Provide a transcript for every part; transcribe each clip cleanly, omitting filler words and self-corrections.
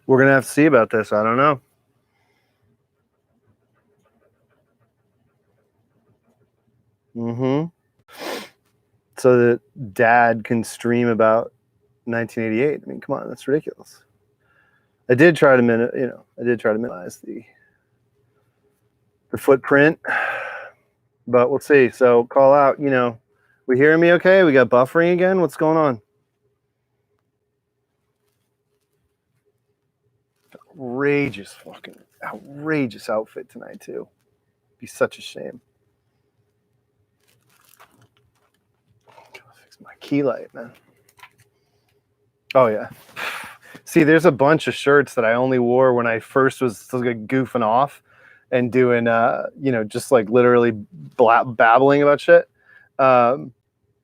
We're going to have to see about this. I don't know. So that dad can stream about 1988. I mean, come on, that's ridiculous. I did try to minimize the footprint, but we'll see. So call out, we hearing me okay? We got buffering again? What's going on? Outrageous outfit tonight too. Be such a shame. Gotta fix my key light, man. Oh yeah. See, there's a bunch of shirts that I only wore when I first was like goofing off and doing, just like literally babbling about shit. But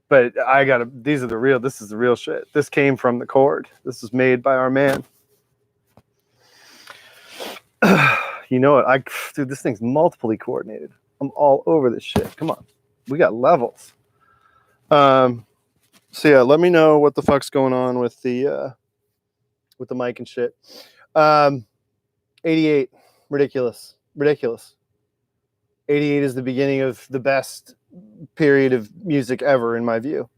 this is the real shit. This came from the cord. This is made by our man. You know what? Dude, this thing's multiply coordinated. I'm all over this shit. Come on. We got levels. So yeah, let me know what the fuck's going on with the mic and shit. 88, ridiculous. 88 is the beginning of the best period of music ever, in my view.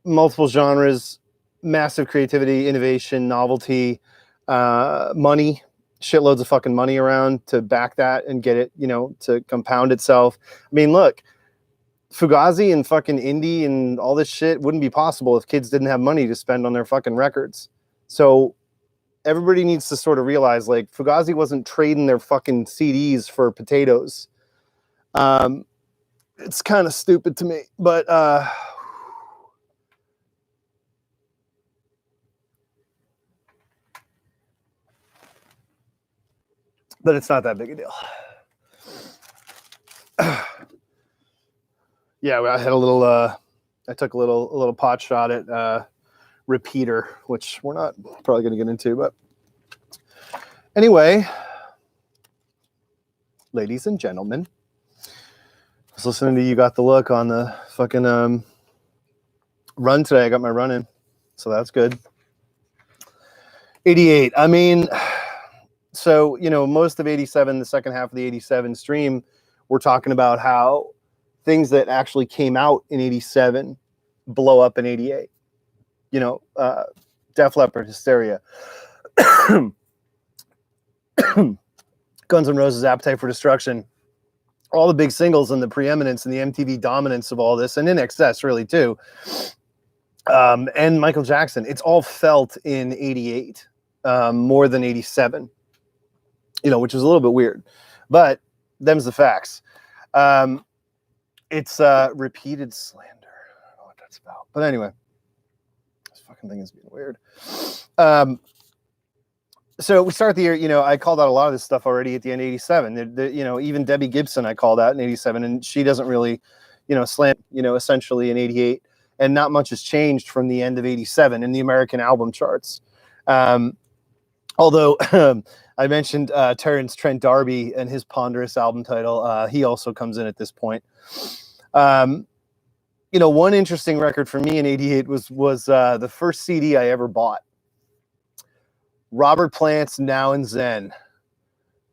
Multiple genres, massive creativity, innovation, novelty, money, shitloads of fucking money around to back that and get it, to compound itself. I mean, look, Fugazi and fucking indie and all this shit wouldn't be possible if kids didn't have money to spend on their fucking records. So everybody needs to sort of realize, like, Fugazi wasn't trading their fucking CDs for potatoes. It's kind of stupid to me, but it's not that big a deal. Yeah, I had a little. I took a little pot shot at Repeater, which we're not probably going to get into, but anyway, ladies and gentlemen, I was listening to You Got the Look on the fucking run today. I got my run in, so that's good. 88. I mean, so most of 87, the second half of the 87 stream, we're talking about how things that actually came out in 87 blow up in 88. Def Leppard, Hysteria, Guns N' Roses, Appetite for Destruction, all the big singles and the preeminence and the MTV dominance of all this, and In Excess really too, and Michael Jackson. It's all felt in 88 more than 87, which is a little bit weird, but them's the facts. It's repeated slander. I don't know what that's about, but anyway, this fucking thing is being weird. So we start the year, I called out a lot of this stuff already at the end of 87. Even Debbie Gibson I called out in 87, and she doesn't really, slam, essentially in 88. And not much has changed from the end of 87 in the American album charts. Although I mentioned Terrence Trent D'Arby and his ponderous album title. He also comes in at this point. One interesting record for me in 88 was the first CD I ever bought. Robert Plant's Now and Zen.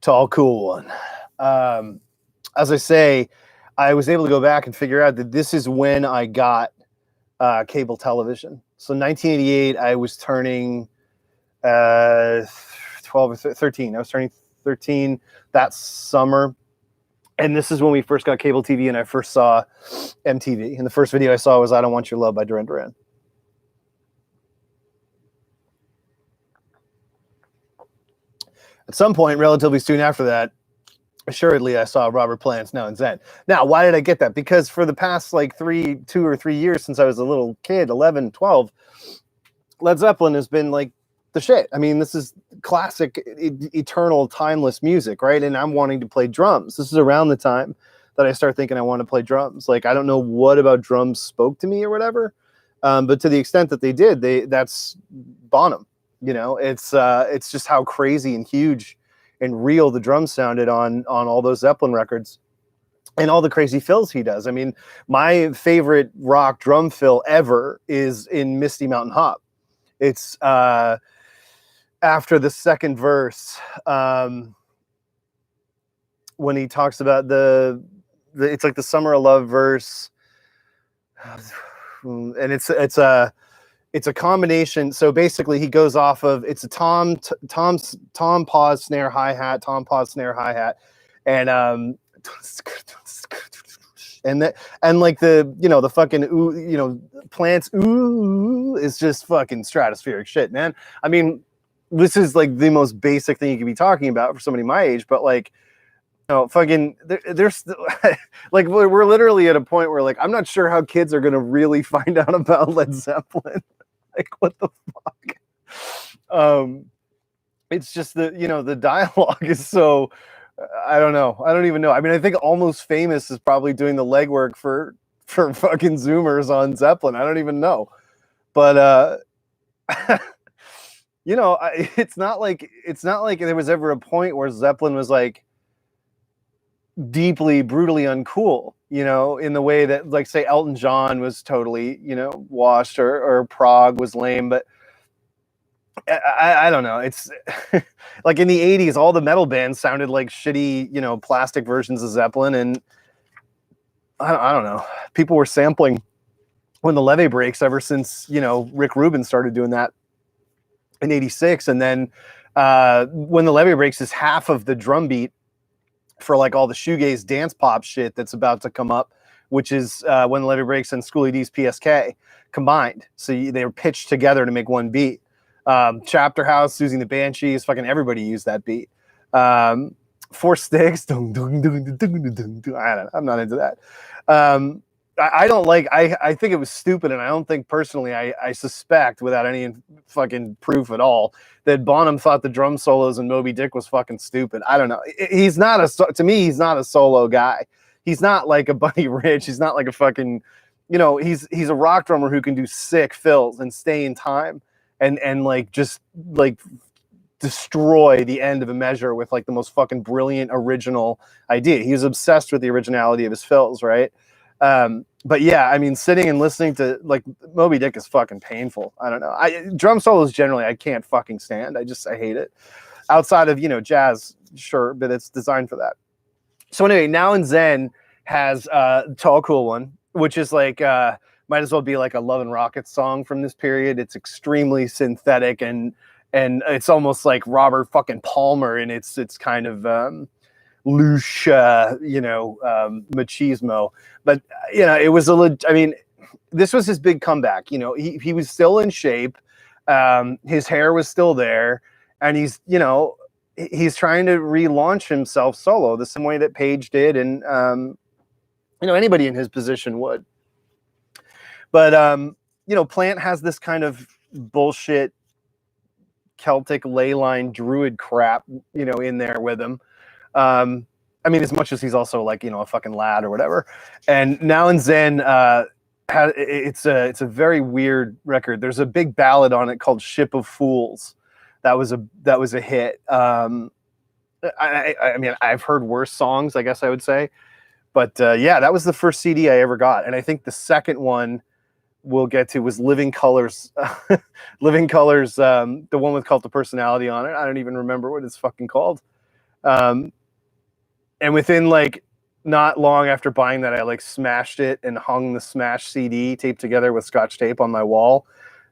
Tall, cool one. As I say, I was able to go back and figure out that this is when I got cable television. So 1988, I was turning 12 or 13. I was turning 13 that summer. And this is when we first got cable TV and I first saw MTV. And the first video I saw was I Don't Want Your Love by Duran Duran. At some point, relatively soon after that, assuredly, I saw Robert Plant's Now and Zen. Now, why did I get that? Because for the past 2 or 3 years since I was a little kid, 11, 12, Led Zeppelin has been like the shit. I mean, this is classic, eternal, timeless music, right? And I'm wanting to play drums. This is around the time that I start thinking I want to play drums. Like, I don't know what about drums spoke to me or whatever, but to the extent that they did, that's Bonham. It's just how crazy and huge and real the drums sounded on all those Zeppelin records and all the crazy fills he does. I mean, my favorite rock drum fill ever is in Misty Mountain Hop. It's after the second verse, when he talks about the it's like the Summer of Love verse, and it's a combination. So basically, he goes off of it's a tom pause snare hi-hat, tom pause snare hi-hat, and and like the the fucking ooh, Plant's ooh is just fucking stratospheric shit, man. I mean, this is like the most basic thing you could be talking about for somebody my age, but like, fucking there's like we're literally at a point where like I'm not sure how kids are gonna really find out about Led Zeppelin. Like, what the fuck? It's just the dialogue is so I don't know. I don't even know. I mean, I think Almost Famous is probably doing the legwork for fucking Zoomers on Zeppelin. I don't even know, but it's not like there was ever a point where Zeppelin was like deeply, brutally uncool, in the way that, like, say, Elton John was totally, washed, or Prague was lame. But I don't know. It's like in the 80s, all the metal bands sounded like shitty, plastic versions of Zeppelin. And I don't know. People were sampling When the Levee Breaks ever since, Rick Rubin started doing that in 86. And then When the Levee Breaks is half of the drum beat for like all the shoegaze dance pop shit that's about to come up, which is When the Levee Breaks and Schoolie D's PSK combined. So they were pitched together to make one beat. Chapter House, Susie and the Banshees, fucking everybody used that beat. Four Sticks, dung, dung, dung, dung, dung, dung, dung. I don't know, I'm not into that. I don't like, I think it was stupid, and I don't think personally, I suspect without any fucking proof at all that Bonham thought the drum solos in Moby Dick was fucking stupid. I don't know. He's not to me, he's not a solo guy. He's not like a Buddy Rich. He's not like a fucking, he's a rock drummer who can do sick fills and stay in time and like just like destroy the end of a measure with like the most fucking brilliant original idea. He was obsessed with the originality of his fills, right? But yeah, I mean, sitting and listening to like Moby Dick is fucking painful. I don't know. Drum solos generally I can't fucking stand. I hate it. Outside of jazz, sure, but it's designed for that. So anyway, Now and Zen has Tall Cool One, which is like might as well be like a Love and Rockets song from this period. It's extremely synthetic and it's almost like Robert fucking Palmer, and it's kind of louche, machismo. But it was I mean, this was his big comeback. He was still in shape, his hair was still there, and he's trying to relaunch himself solo the same way that Page did, and anybody in his position would. But Plant has this kind of bullshit Celtic ley line druid crap, in there with him. I mean, as much as he's also like, a fucking lad or whatever. And Now and Zen, it's a very weird record. There's a big ballad on it called Ship of Fools. That was a hit. I mean, I've heard worse songs, I guess I would say. But yeah, that was the first CD I ever got. And I think the second one we'll get to was Living Colors. Living Colors, the one with Cult of Personality on it. I don't even remember what it's fucking called. And within like not long after buying that, I like smashed it and hung the smashed CD taped together with Scotch tape on my wall.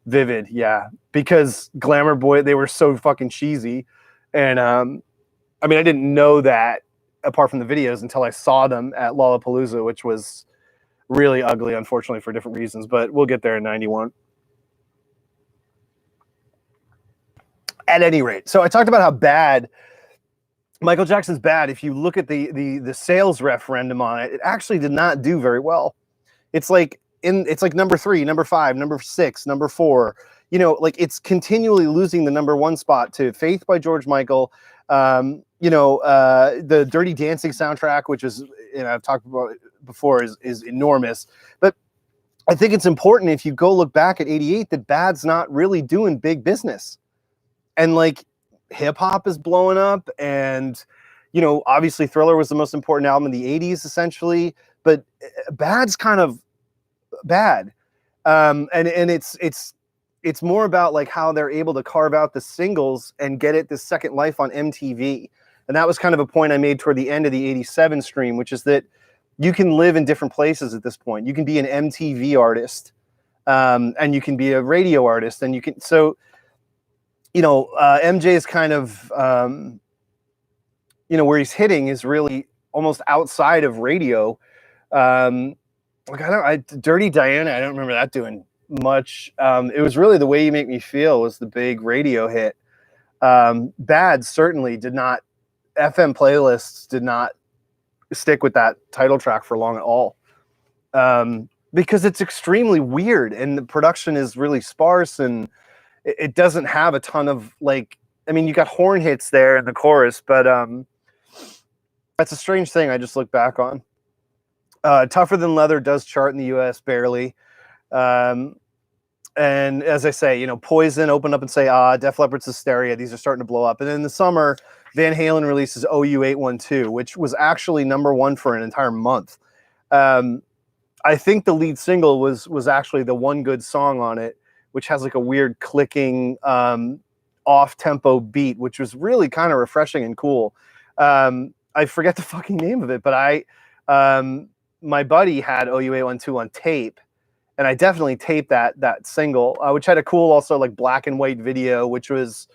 Vivid, yeah. Because Glamour Boy, they were so fucking cheesy. And I mean, I didn't know that apart from the videos until I saw them at Lollapalooza, which was really ugly, unfortunately, for different reasons. But we'll get there in 91. At any rate, so I talked about how bad Michael Jackson's bad. If you look at the sales referendum on it, it actually did not do very well. It's like number 3, number 5, number 6, number 4. Like it's continually losing the number 1 spot to Faith by George Michael. The Dirty Dancing soundtrack, which is I've talked about before, is enormous. But I think it's important if you go look back at 88 that Bad's not really doing big business, and like hip hop is blowing up, and obviously Thriller was the most important album in the 80s essentially, but Bad's kind of bad, and it's it's more about like how they're able to carve out the singles and get it this second life on MTV. And that was kind of a point I made toward the end of the 87 stream, which is that you can live in different places at this point. You can be an MTV artist, and you can be a radio artist, and you can, so, you know, MJ is kind of, you know, where he's hitting is really almost outside of radio. Like Dirty Diana, I don't remember that doing much. It was really The Way You Make Me Feel was the big radio hit. Bad certainly did not, FM playlists did not stick with that title track for long at all, because it's extremely weird and the production is really sparse, and it doesn't have a ton of, like, I mean, you got horn hits there in the chorus, but that's a strange thing I just look back on. Tougher Than Leather does chart in the US barely. And as I say, you know, Poison, Open Up and Say Ah, Def Leppard's Hysteria, these are starting to blow up. And in the summer, Van Halen releases OU812, which was actually #1 for an entire month. I think the lead single was actually the one good song on it, which has like a weird clicking off-tempo beat, which was really kind of refreshing and cool. I forget the fucking name of it, but my buddy had OU812 on tape, and I definitely taped that single, which had a cool also like black and white video, which was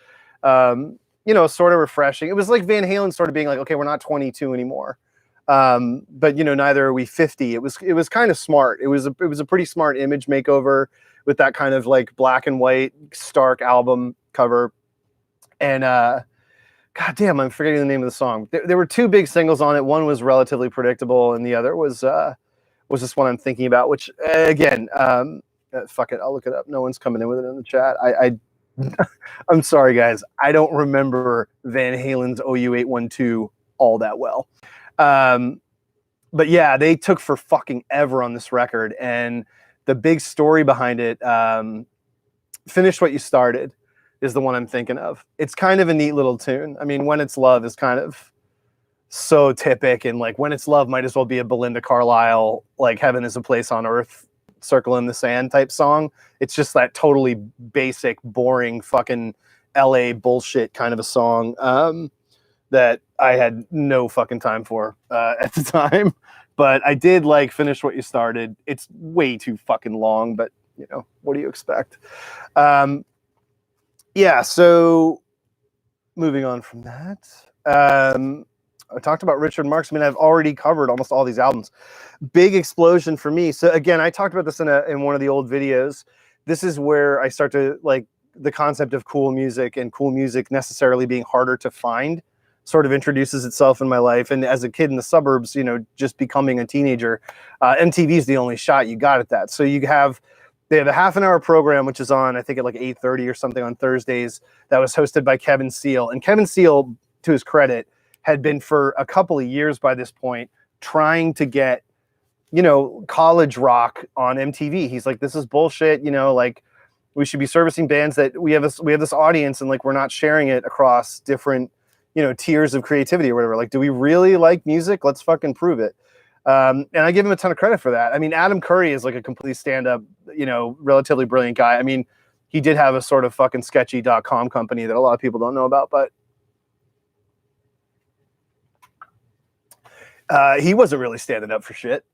you know, sort of refreshing. It was like Van Halen sort of being like, okay, we're not 22 anymore, but you know, neither are we 50. It was kind of smart. It was a pretty smart image makeover with that kind of like black and white stark album cover. And God damn, I'm forgetting the name of the song. There were two big singles on it. One was Relatively Predictable, and the other was this one I'm thinking about, which again, fuck it, I'll look it up. No one's coming in with it in the chat. I'm sorry, guys. I don't remember Van Halen's OU812 all that well. But yeah, they took for fucking ever on this record. And the big story behind it, Finish What You Started, is the one I'm thinking of. It's kind of a neat little tune. I mean, When It's Love is kind of so typical, and like When It's Love might as well be a Belinda Carlisle, like Heaven Is a Place on Earth, Circle in the Sand type song. It's just that totally basic, boring, fucking LA bullshit kind of a song that I had no fucking time for at the time. But I did like Finish What You Started. It's way too fucking long, but you know, what do you expect? Yeah, so moving on from that. I talked about Richard Marx. I mean, I've already covered almost all these albums. Big explosion for me. So again, I talked about this in one of the old videos. This is where I start to like the concept of cool music, and cool music necessarily being harder to find sort of introduces itself in my life. And as a kid in the suburbs, you know, just becoming a teenager, MTV is the only shot you got at that. So they have a half-an-hour program, which is on, I think, at like 8:30 or something on Thursdays, that was hosted by Kevin Steele. And Kevin Steele, to his credit, had been for a couple of years by this point trying to get, you know, college rock on MTV. He's like, this is bullshit, you know, like we should be servicing bands that we have this audience, and like we're not sharing it across different, you know, tiers of creativity or whatever. Like, do we really like music? Let's fucking prove it. And I give him a ton of credit for that. I mean, Adam Curry is like a complete stand-up, you know, relatively brilliant guy. I mean, he did have a sort of fucking sketchy.com company that a lot of people don't know about, but he wasn't really standing up for shit.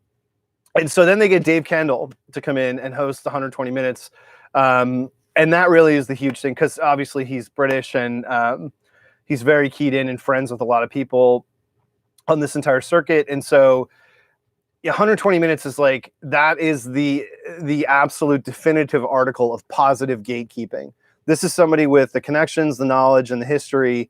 And so then they get Dave Kendall to come in and host 120 minutes. And that really is the huge thing, because obviously he's British, and he's very keyed in and friends with a lot of people on this entire circuit. And so 120 minutes is like, that is the absolute definitive article of positive gatekeeping. This is somebody with the connections, the knowledge, and the history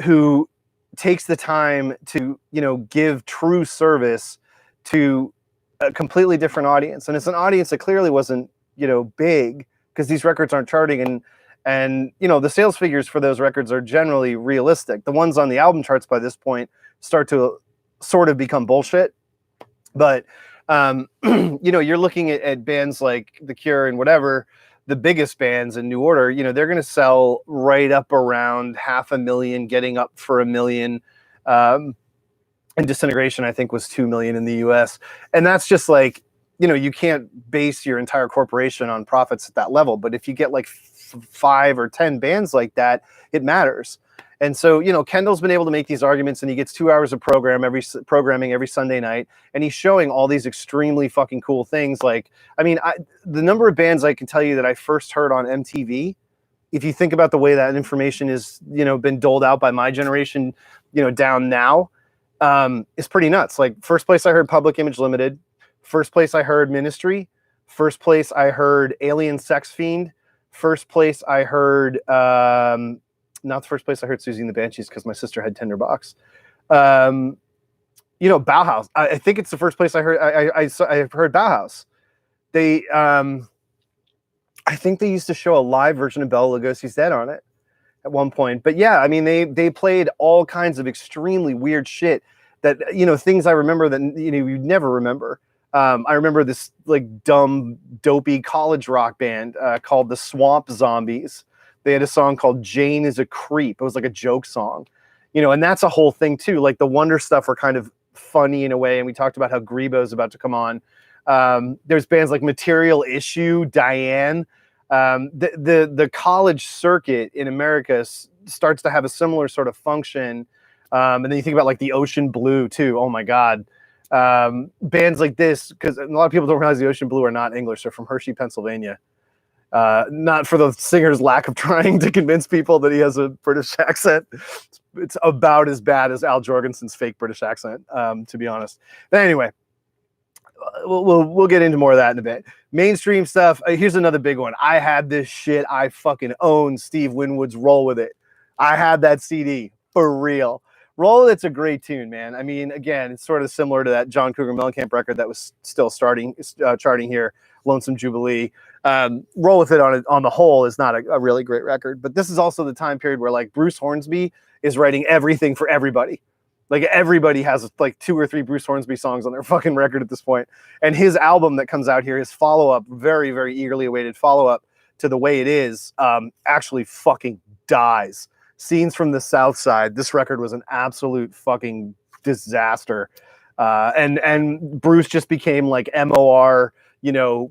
who takes the time to, you know, give true service to a completely different audience. And it's an audience that clearly wasn't, you know, big, because these records aren't charting, and you know, the sales figures for those records are generally realistic. The ones on the album charts by this point start to sort of become bullshit. But you know, you're looking at bands like The Cure and whatever, the biggest bands in New Order, you know, they're going to sell right up around 500,000, getting up for 1 million. And Disintegration, I think, was 2 million in the US. And that's just like, you can't base your entire corporation on profits at that level. But if you get like 5 or 10 bands like that, it matters. And so, Kendall's been able to make these arguments, and he gets 2 hours of programming every Sunday night, and he's showing all these extremely fucking cool things. Like, the number of bands I can tell you that I first heard on MTV, if you think about the way that information is, been doled out by my generation, down now, is pretty nuts. Like, first place I heard Public Image Limited, first place I heard Ministry, first place I heard Alien Sex Fiend, first place I heard, not the first place I heard Susie and the Banshees because my sister had Tinderbox. Bauhaus. I think it's the first place I heard. I heard Bauhaus. They, I think they used to show a live version of Bela Lugosi's Dead on it at one point. But yeah, they played all kinds of extremely weird shit that, things I remember that you'd never remember. I remember this like dumb, dopey college rock band called the Swamp Zombies. They had a song called Jane is a Creep. It was like a joke song, and that's a whole thing too. Like the Wonder stuff were kind of funny in a way. And we talked about how Grebo's about to come on. There's bands like Material Issue, Diane. The college circuit in America starts to have a similar sort of function. And then you think about like the Ocean Blue too. Oh my God. Bands like this, because a lot of people don't realize the Ocean Blue are not English. They're from Hershey, Pennsylvania. Not for the singer's lack of trying to convince people that he has a British accent. It's about as bad as Al Jorgensen's fake British accent, to be honest. But anyway, we'll get into more of that in a bit. Mainstream stuff. Here's another big one. I had this shit. I fucking own Steve Winwood's Roll With It. I had that CD for real. Roll With It's a great tune, man. Again, it's sort of similar to that John Cougar Mellencamp record that was still charting here, Lonesome Jubilee. Roll With It on the whole is not a really great record, but this is also the time period where like Bruce Hornsby is writing everything for everybody. Like everybody has like 2 or 3 Bruce Hornsby songs on their fucking record at this point. And his album that comes out here, his follow-up, very, very eagerly awaited follow-up to The Way It Is, actually fucking dies. Scenes from the South Side. This record was an absolute fucking disaster. And Bruce just became like MOR,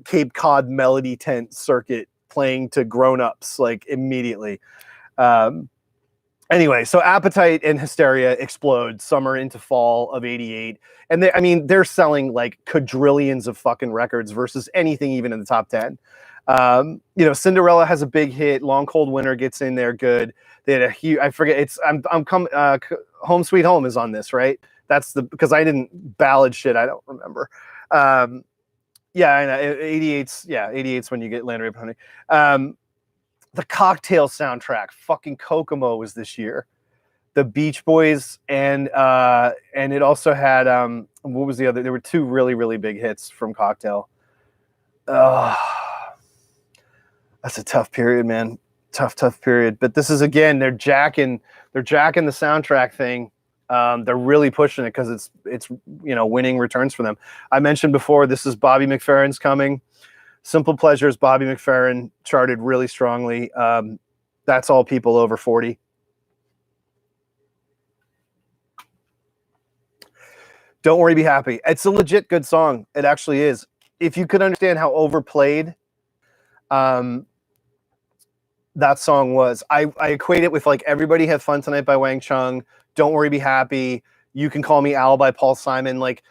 Cape Cod melody tent circuit playing to grown-ups like immediately. Anyway, so Appetite and Hysteria explode summer into fall of '88. And they're selling like quadrillions of fucking records versus anything even in the top 10. Cinderella has a big hit. Long Cold Winter gets in there good. They had a huge, I forget, it's, Home Sweet Home is on this, right? That's because I didn't ballad shit. I don't remember. Yeah, I know. 88's when you get Land Rave Honey. The Cocktail soundtrack, fucking Kokomo was this year. The Beach Boys and it also had what was the other? There were 2 really, really big hits from Cocktail. That's a tough period, man. Tough period. But this is, again, they're jacking the soundtrack thing. They're really pushing it because it's winning returns for them. I mentioned before, this is Bobby McFerrin's Coming. Simple Pleasures, Bobby McFerrin charted really strongly. That's all people over 40. Don't Worry, Be Happy. It's a legit good song. It actually is. If you could understand how overplayed that song was, I equate it with like Everybody Have Fun Tonight by Wang Chung, Don't Worry, Be Happy, You Can Call Me Al by Paul Simon. Like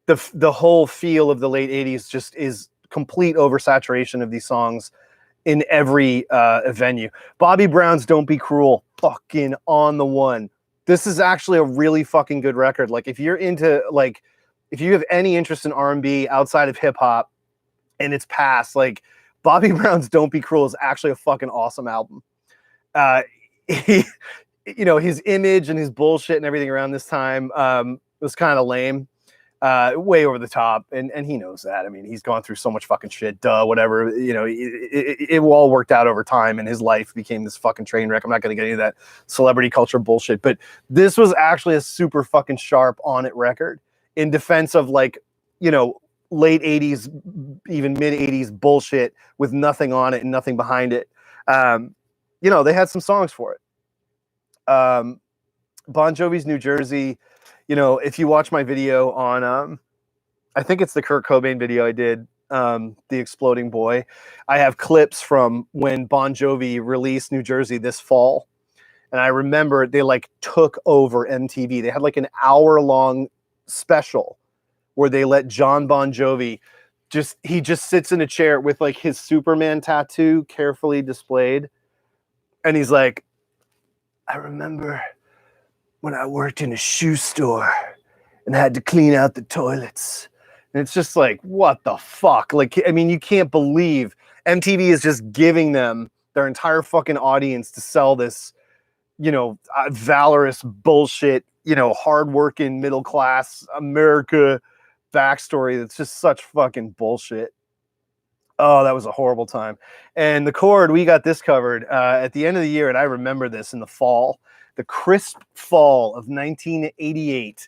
the whole feel of the late 80s just is complete oversaturation of these songs in every venue. Bobby Brown's Don't Be Cruel, fucking on the one. This is actually a really fucking good record. Like if you're into, like, if you have any interest in R&B outside of hip hop and it's past, like Bobby Brown's Don't Be Cruel is actually a fucking awesome album. His image and his bullshit and everything around this time was kind of lame. Way over the top, and he knows that. I mean, he's gone through so much fucking shit. Whatever. It all worked out over time, and his life became this fucking train wreck. I'm not going to get into that celebrity culture bullshit, but this was actually a super fucking sharp on it record in defense of like, late 80s, even mid 80s bullshit with nothing on it and nothing behind it. They had some songs for it. Bon Jovi's New Jersey. If you watch my video on I think it's the Kurt Cobain video I did, The Exploding Boy. I have clips from when Bon Jovi released New Jersey this fall. And I remember they like took over MTV. They had like an hour-long special where they let John Bon Jovi he just sits in a chair with like his Superman tattoo carefully displayed. And he's like, I remember when I worked in a shoe store and had to clean out the toilets. And it's just like, what the fuck? Like, I mean, you can't believe MTV is just giving them their entire fucking audience to sell this, you know, valorous bullshit, you know, hardworking middle class America backstory that's just such fucking bullshit. Oh, that was a horrible time. And the Chord, we got this covered at the end of the year, and I remember this in the fall, the crisp fall of 1988.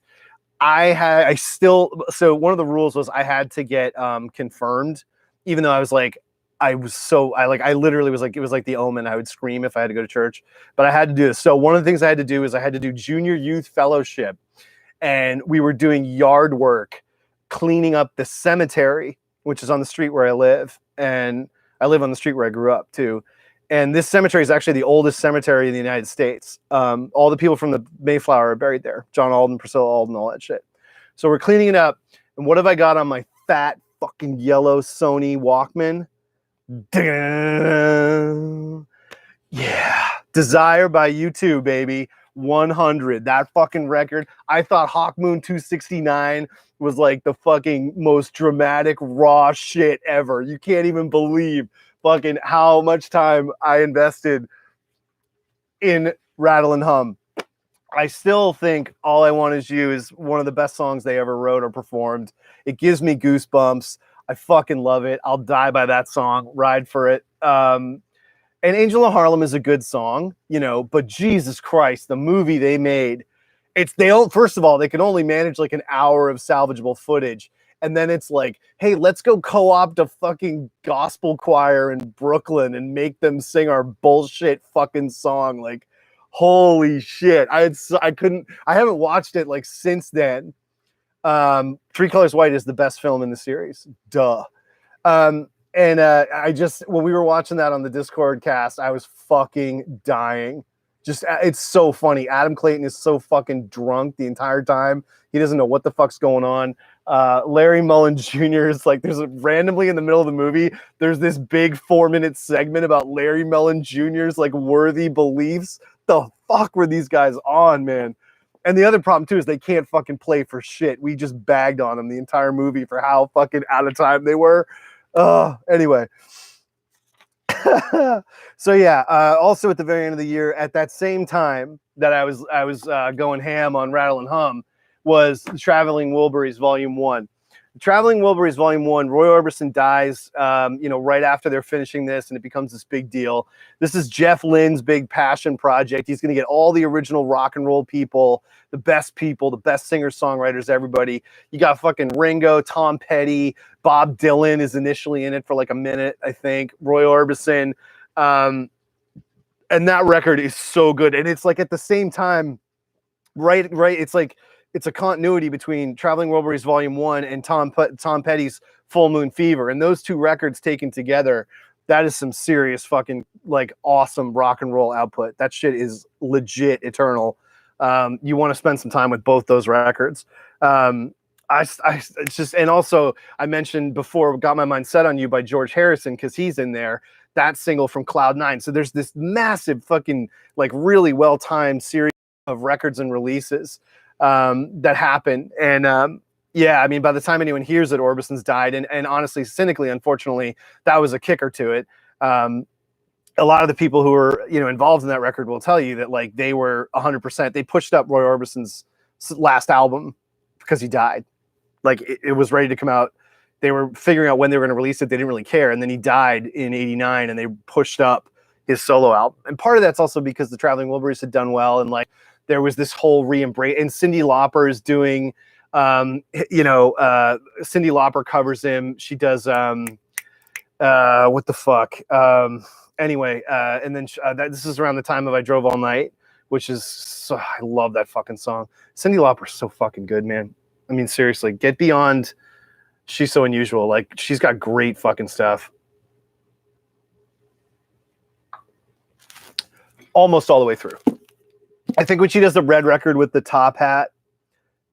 So one of the rules was I had to get confirmed, even though I literally was like, it was like The Omen. I would scream if I had to go to church, but I had to do this. So one of the things I had to do is I had to do junior youth fellowship, and we were doing yard work, cleaning up the cemetery, which is on the street where I live. And I live on the street where I grew up too. And this cemetery is actually the oldest cemetery in the United States. All the people from the Mayflower are buried there. John Alden, Priscilla Alden, all that shit. So we're cleaning it up. And what have I got on my fat fucking yellow Sony Walkman? Yeah. Desire by U2, baby. 100. That fucking record. I thought Hawk Moon 269 was like the fucking most dramatic raw shit ever. You can't even believe fucking how much time I invested in Rattle and Hum. I still think All I Want Is You is one of the best songs they ever wrote or performed. It gives me goosebumps. I fucking love it. I'll die by that song. Ride for it. And Angel of Harlem is a good song, you know, but Jesus Christ, the movie they made, first of all, they can only manage like an hour of salvageable footage. And then it's like, hey, let's go co-opt a fucking gospel choir in Brooklyn and make them sing our bullshit fucking song. Like, holy shit. I haven't watched it like since then. Three Colors White is the best film in the series. Duh. And when we were watching that on the Discord cast, I was fucking dying. It's so funny. Adam Clayton is so fucking drunk the entire time. He doesn't know what the fuck's going on. Larry Mullen Jr. is like, randomly in the middle of the movie, there's this big 4-minute segment about Larry Mullen Jr.'s like worthy beliefs. The fuck were these guys on, man? And the other problem too is they can't fucking play for shit. We just bagged on them the entire movie for how fucking out of time they were. Anyway. So yeah, also at the very end of the year, at that same time that I was going ham on Rattle and Hum, was Traveling Wilburys Volume 1. Traveling Wilburys Volume 1, Roy Orbison dies, right after they're finishing this, and it becomes this big deal. This is Jeff Lynne's big passion project. He's going to get all the original rock and roll people, the best singer-songwriters, everybody. You got fucking Ringo, Tom Petty, Bob Dylan is initially in it for like a minute, I think. Roy Orbison. And that record is so good. And it's like at the same time, right, it's like, it's a continuity between Traveling Wilburys Volume 1 and Tom Petty's Full Moon Fever. And those two records taken together, that is some serious fucking like awesome rock and roll output. That shit is legit eternal. You want to spend some time with both those records. It's just, and also I mentioned before, Got My Mind Set on You by George Harrison, because he's in there. That single from Cloud 9. So there's this massive fucking like really well-timed series of records and releases that happen. And yeah, I mean, by the time anyone hears that Orbison's died, and honestly, cynically, unfortunately, that was a kicker to it. A lot of the people who were, involved in that record will tell you that like they were 100%. They pushed up Roy Orbison's last album because he died. Like it was ready to come out. They were figuring out when they were going to release it. They didn't really care. And then he died in '89, and they pushed up his solo album. And part of that's also because the Traveling Wilburys had done well, and like there was this whole re-embrace. And Cyndi Lauper is doing, Cyndi Lauper covers him. She does, what the fuck? Anyway, and then this is around the time of I Drove All Night, which is, I love that fucking song. Cyndi Lauper's so fucking good, man. I mean, seriously, get beyond She's so unusual. Like, she's got great fucking stuff. Almost all the way through. I think when she does the red record with the top hat,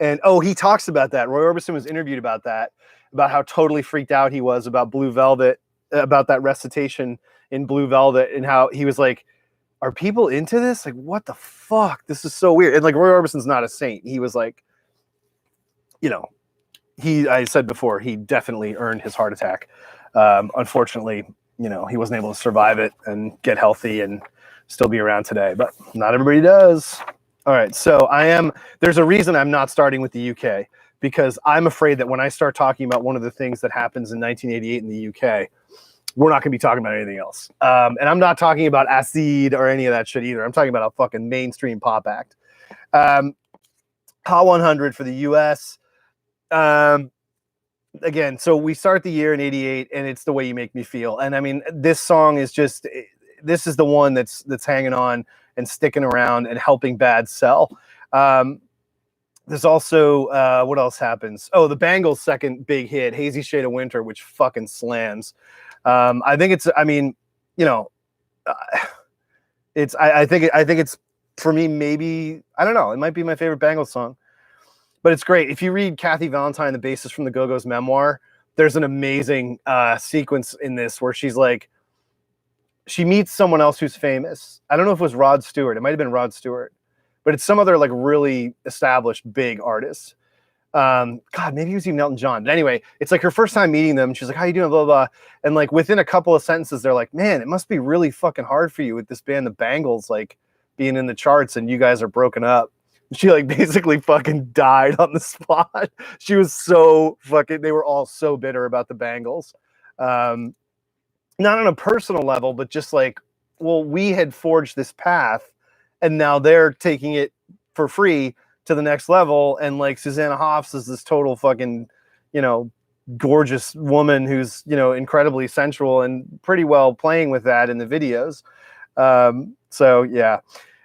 and he talks about that. Roy Orbison was interviewed about that, about how totally freaked out he was about Blue Velvet, about that recitation in Blue Velvet, and how he was like, are people into this? Like, what the fuck? This is so weird. And like, Roy Orbison's not a saint. He was like, I said before, he definitely earned his heart attack. Unfortunately, he wasn't able to survive it and get healthy and still be around today, but not everybody does. All right, so there's a reason I'm not starting with the UK, because I'm afraid that when I start talking about one of the things that happens in 1988 in the UK, we're not going to be talking about anything else. And I'm not talking about Acid or any of that shit either. I'm talking about a fucking mainstream pop act. Hot 100 for the US. Again, so we start the year in 88, and it's The Way You Make Me Feel. And I mean, this song is just, this is the one that's hanging on and sticking around and helping Bad sell. There's also, what else happens? Oh, the Bangles' second big hit, Hazy Shade of Winter, which fucking slams. I think it's, I mean, I think it's, for me, maybe, I don't know, it might be my favorite Bangles song. But it's great. If you read Kathy Valentine, the bassist from the Go-Go's memoir, there's an amazing sequence in this where she's like, she meets someone else who's famous. I don't know if it was Rod Stewart. It might have been Rod Stewart. But it's some other like really established big artist. God, maybe it was even Elton John. But anyway, it's like her first time meeting them. She's like, how you doing? Blah, blah, blah. And like within a couple of sentences, they're like, man, it must be really fucking hard for you with this band, the Bangles, like being in the charts and you guys are broken up. She like basically fucking died on the spot. She was so fucking, they were all so bitter about the Bangles. Not on a personal level, but just like, well, we had forged this path and now they're taking it for free to the next level. And like Susanna Hoffs is this total fucking, gorgeous woman who's, incredibly sensual and pretty well playing with that in the videos. So yeah.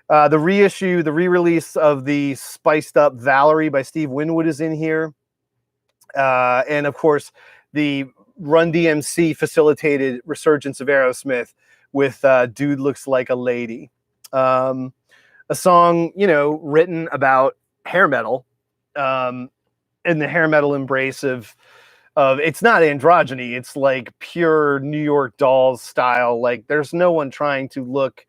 The reissue, the re-release of the spiced up Valerie by Steve Winwood is in here. And of course, the Run DMC facilitated resurgence of Aerosmith with Dude Looks Like a Lady. A song, written about hair metal, and the hair metal embrace of it's not androgyny. It's like pure New York Dolls style. Like there's no one trying to look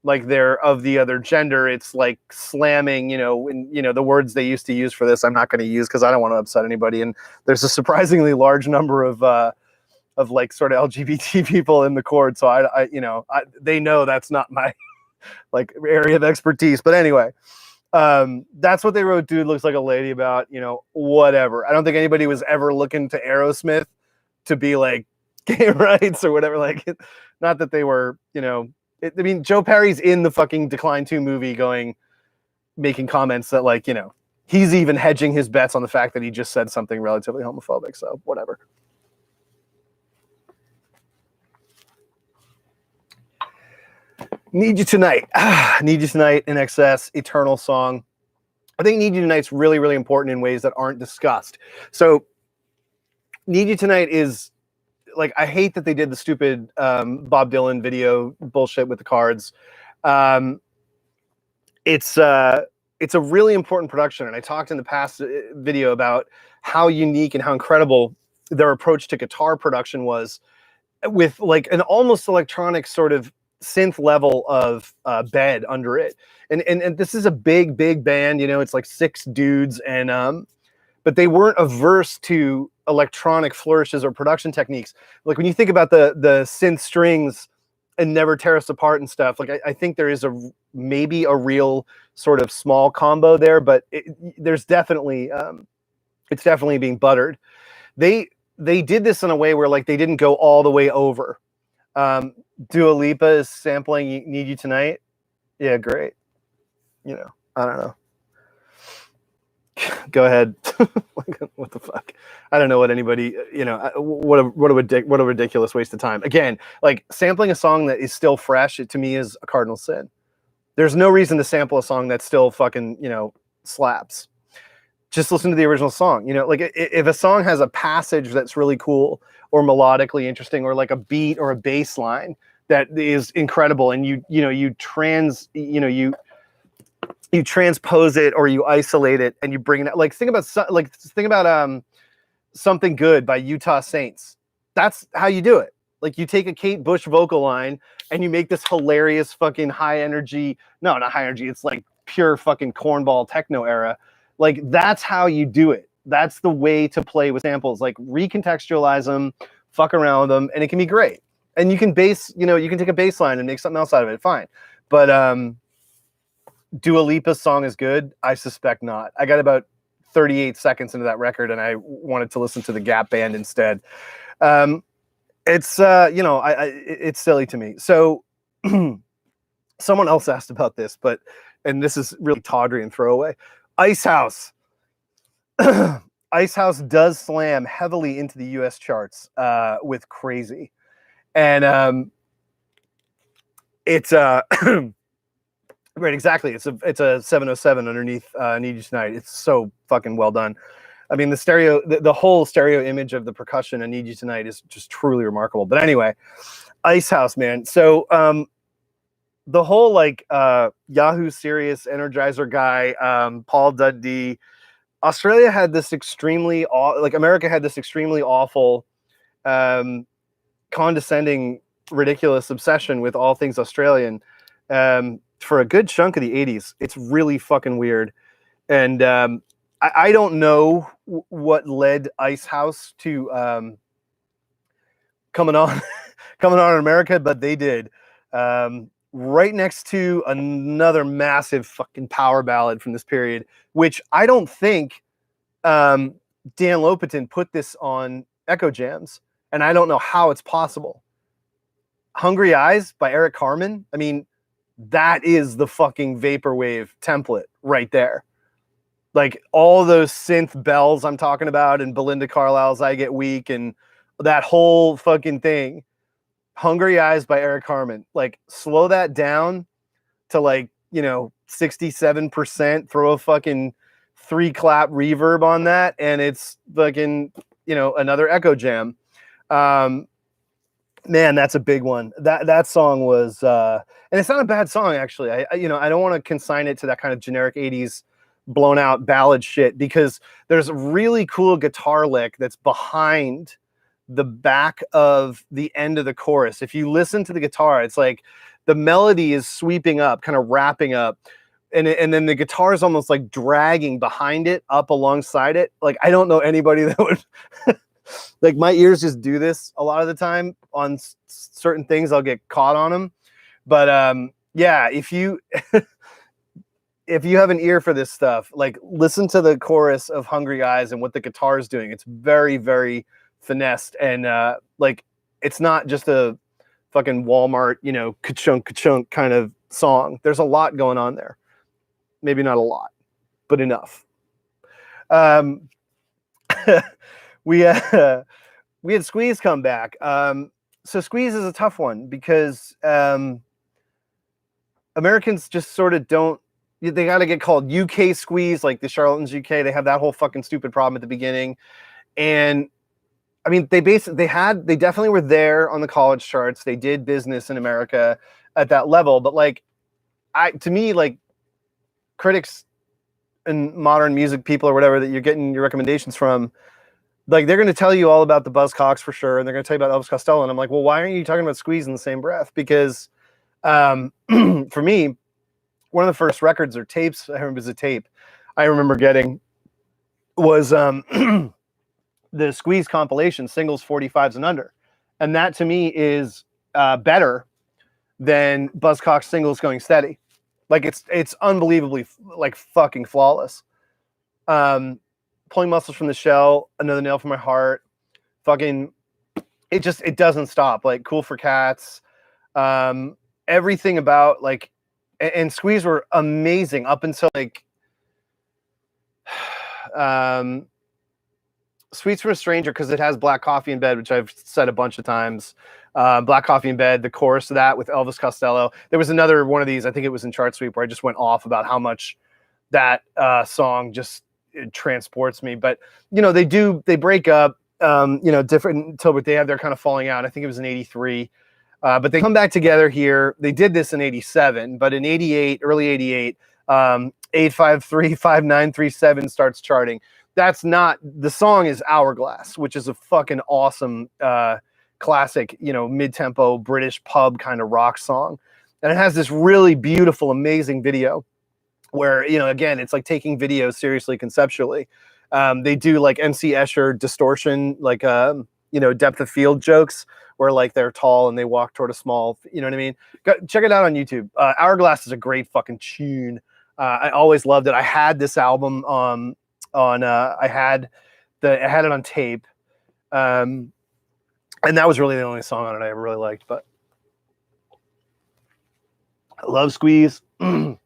like they're of the other gender. It's like slamming, the words they used to use for this, I'm not going to use because I don't want to upset anybody. And there's a surprisingly large number of like sort of LGBT people in the chord. So they know that's not my like area of expertise. But anyway, that's what they wrote Dude Looks Like a Lady about, whatever. I don't think anybody was ever looking to Aerosmith to be like gay rights or whatever. Like, not that they were, I mean, Joe Perry's in the fucking Decline 2 movie making comments that like, he's even hedging his bets on the fact that he just said something relatively homophobic. So whatever. Need You Tonight. Need You Tonight, In Excess, Eternal Song. I think Need You Tonight's really, really important in ways that aren't discussed. So Need You Tonight is, like, I hate that they did the stupid Bob Dylan video bullshit with the cards. It's a really important production, and I talked in the past video about how unique and how incredible their approach to guitar production was, with like an almost electronic sort of synth level of bed under it. And this is a big band, it's like 6 dudes, and but they weren't averse to electronic flourishes or production techniques. Like when you think about the synth strings and Never Tear Us Apart and stuff, like I think there is maybe a real sort of small combo there, but there's definitely it's definitely being buttered. They did this in a way where like they didn't go all the way over. Dua Lipa is sampling Need You Tonight. Yeah, great. I don't know. Go ahead. What the fuck? I don't know what anybody, what a ridiculous waste of time. Again, like sampling a song that is still fresh, to me is a cardinal sin. There's no reason to sample a song that still fucking, slaps. just listen to the original song. You know, like if a song has a passage that's really cool or melodically interesting, or like a beat or a bass line that is incredible, and you transpose it or you isolate it and you bring it out. Like think about Something Good by Utah Saints. That's how you do it. Like you take a Kate Bush vocal line and you make this hilarious fucking high energy, no, not high energy, it's like pure fucking cornball techno era. Like that's how you do it. That's the way to play with samples. Like recontextualize them, fuck around with them, and it can be great. And you can you can take a bass line and make something else out of it, fine. But Dua Lipa's song is good? I suspect not. I got about 38 seconds into that record and I wanted to listen to the Gap Band instead. It's it's silly to me. So someone else asked about this, and this is really tawdry and throwaway. Ice House. Ice House does slam heavily into the US charts with Crazy. And it's right, exactly. It's a 707 underneath Need You Tonight. It's so fucking well done. I mean, the whole stereo image of the percussion on Need You Tonight is just truly remarkable. But anyway, Ice House, man. So the whole like Yahoo Serious Energizer guy, Paul Dundee, Australia had this America had this extremely awful, condescending, ridiculous obsession with all things Australian for a good chunk of the 80s. It's really fucking weird. And I don't know what led Ice House to coming on in America, but they did. Right next to another massive fucking power ballad from this period, which I don't think Dan Lopatin put this on Echo Jams, and I don't know how it's possible. Hungry Eyes by Eric Carmen. I mean, that is the fucking vaporwave template right there. Like all those synth bells I'm talking about, and Belinda Carlisle's I Get Weak, and that whole fucking thing. Hungry Eyes by Eric Carmen. Like slow that down to 67%, throw a fucking 3-clap reverb on that, and it's fucking, another Echo Jam. Man, that's a big one. That song was and it's not a bad song, actually. I don't want to consign it to that kind of generic 80s blown out ballad shit, because there's a really cool guitar lick that's behind the back of the end of the chorus. If you listen to the guitar, it's like the melody is sweeping up, kind of wrapping up, and then the guitar is almost like dragging behind it up alongside it. Like I don't know anybody that would like, my ears just do this a lot of the time on certain things. I'll get caught on them. But yeah, if you if you have an ear for this stuff, like listen to the chorus of Hungry Eyes and what the guitar is doing. It's very, very finessed, and like it's not just a fucking Walmart, ka-chunk ka-chunk kind of song. There's a lot going on there. Maybe not a lot, but enough. We had Squeeze come back. So Squeeze is a tough one because Americans just sort of don't. They got to get called UK Squeeze, like the Charlatans UK. They have that whole fucking stupid problem at the beginning, and I mean, they definitely were there on the college charts. They did business in America at that level, but to me, critics and modern music people or whatever that you're getting your recommendations from, like they're going to tell you all about the Buzzcocks for sure, and they're going to tell you about Elvis Costello, and I'm like, well, why aren't you talking about Squeeze in the same breath? Because for me, one of the first records or tapes, I remember it was a tape I remember getting was the Squeeze compilation, Singles 45s and Under. And that to me is better than Buzzcocks Singles Going Steady. Like it's unbelievably fucking flawless. Pulling Muscles from the Shell, Another Nail for My Heart, fucking, it doesn't stop. Like Cool for Cats, everything about and Squeeze were amazing up until Sweets from a Stranger, because it has Black Coffee in Bed, which I've said a bunch of times. Black Coffee in Bed, the chorus of that with Elvis Costello. There was another one of these, I think it was in Chartsweep, where I just went off about how much that song just it transports me. But they break up, different until they have their kind of falling out. I think it was in '83, but they come back together here. They did this in '87, but in '88, early '88, 8535937 starts charting. That's not the song is Hourglass, which is a fucking awesome classic, mid-tempo British pub kind of rock song. And it has this really beautiful, amazing video where, again, it's like taking video seriously conceptually. They do like MC Escher distortion, like, depth of field jokes where like they're tall and they walk toward a small, you know what I mean? Check it out on YouTube. Hourglass is a great fucking tune. I always loved it. I had this album I had it on tape. And that was really the only song on it I ever really liked, but I love Squeeze. And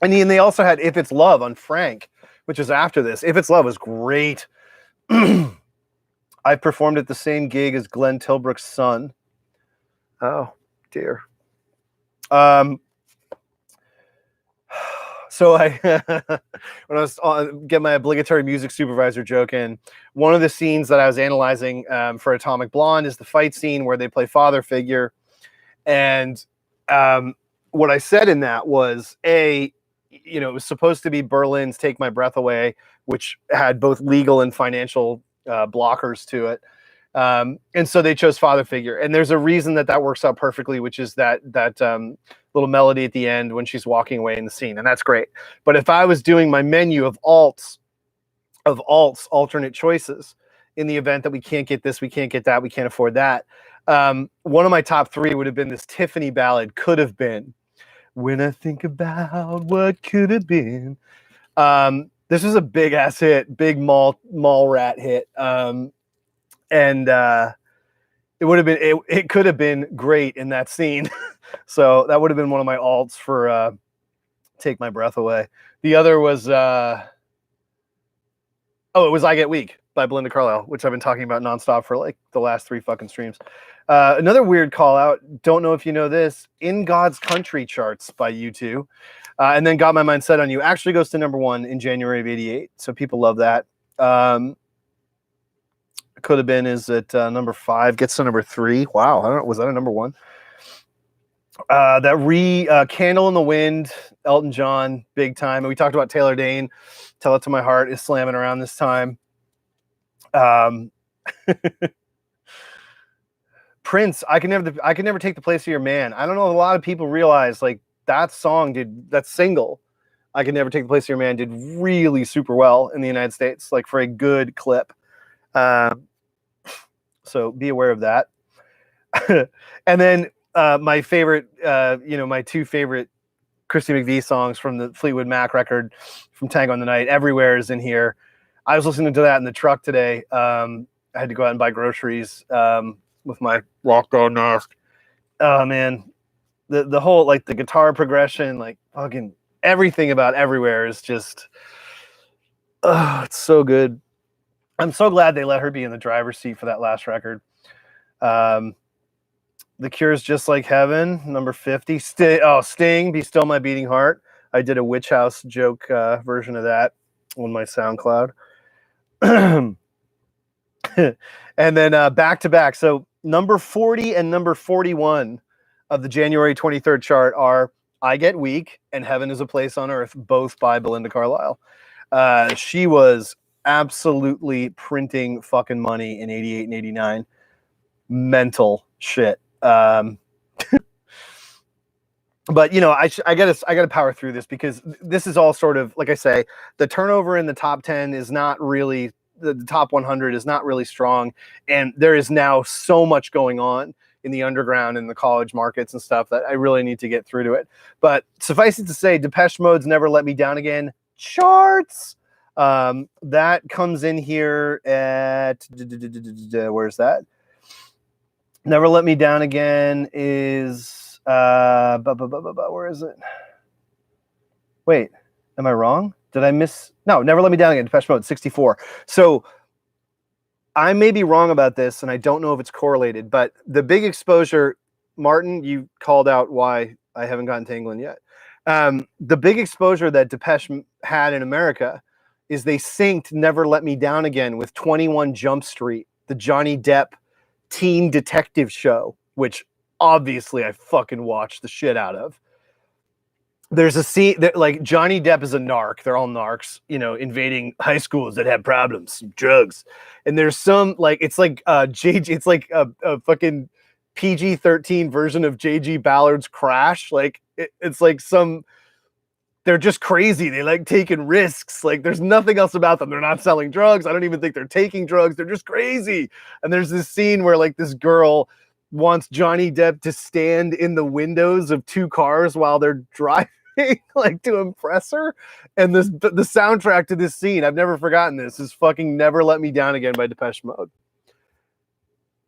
then they also had If It's Love on Frank, which is after this. If It's Love was great. I performed at the same gig as Glenn Tilbrook's son. Oh, dear. So when I was get my obligatory music supervisor joke in, one of the scenes that I was analyzing for Atomic Blonde is the fight scene where they play father figure. And what I said in that was, it was supposed to be Berlin's Take My Breath Away, which had both legal and financial blockers to it. And so they chose father figure. And there's a reason that works out perfectly, which is that little melody at the end when she's walking away in the scene. And that's great. But if I was doing my menu of alternate choices in the event that we can't get this, we can't get that, we can't afford that, one of my top three would have been this Tiffany ballad, Could Have Been. When I think about what could have been. This is a big ass hit, big mall rat hit. And it would have been, it could have been great in that scene. So that would have been one of my alts for Take My Breath Away. The other was, it was I Get Weak by Belinda Carlisle, which I've been talking about nonstop for like the last 3 fucking streams. Another weird call out, don't know if you know this, In God's Country charts by U2. And then Got My Mind Set on You actually goes to #1 in January of '88. So people love that. Could Have Been is at #5, gets to #3. Wow, I don't know, was that a #1? That Candle in the Wind, Elton John, big time. And we talked about Taylor Dane, Tell It to My Heart is slamming around this time. Prince, I can never take the place of your man. I don't know if a lot of people realize like that single, I Can Never Take the Place of Your Man, did really super well in the United States, like for a good clip. So be aware of that. And then my favorite, my 2 favorite Christy McVie songs from the Fleetwood Mac record, from Tango on the Night, Everywhere is in here. I was listening to that in the truck today. I had to go out and buy groceries with my lockdown mask. Oh man, the whole like the guitar progression, like fucking everything about Everywhere is just, it's so good. I'm so glad they let her be in the driver's seat for that last record. The Cure's Just Like Heaven, #50. Sting, Be Still My Beating Heart. I did a Witch House joke version of that on my SoundCloud. And then back to back. So #40 and #41 of the January 23rd chart are I Get Weak and Heaven Is a Place on Earth, both by Belinda Carlisle. She was absolutely printing fucking money in '88 and '89. Mental shit. But I gotta power through this because this is all sort of, like I say, the turnover in the top 10 is not really, the top 100 is not really strong, and there is now so much going on in the underground and the college markets and stuff that I really need to get through to it. But suffice it to say, Depeche Mode's Never Let Me Down Again charts. That comes in here at where's that? Never Let Me Down Again is where is it? Wait, am I wrong? Did I miss? No, Never Let Me Down Again, Depeche Mode, 64. So I may be wrong about this, and I don't know if it's correlated, but the big exposure, Martin, you called out why I haven't gotten to England yet. The big exposure that Depeche had in America is they synced Never Let Me Down Again with 21 Jump Street, the Johnny Depp teen detective show, which obviously I fucking watched the shit out of. There's a scene that, like, Johnny Depp is a narc. They're all narcs, you know, invading high schools that have problems, drugs. And there's some, like, it's like it's like a fucking PG-13 version of J.G. Ballard's Crash. Like, it's like they're just crazy. They like taking risks. Like, there's nothing else about them. They're not selling drugs. I don't even think they're taking drugs. They're just crazy. And there's this scene where, like, this girl wants Johnny Depp to stand in the windows of two cars while they're driving, like, to impress her. And the soundtrack to this scene, I've never forgotten this, is fucking Never Let Me Down Again by Depeche Mode.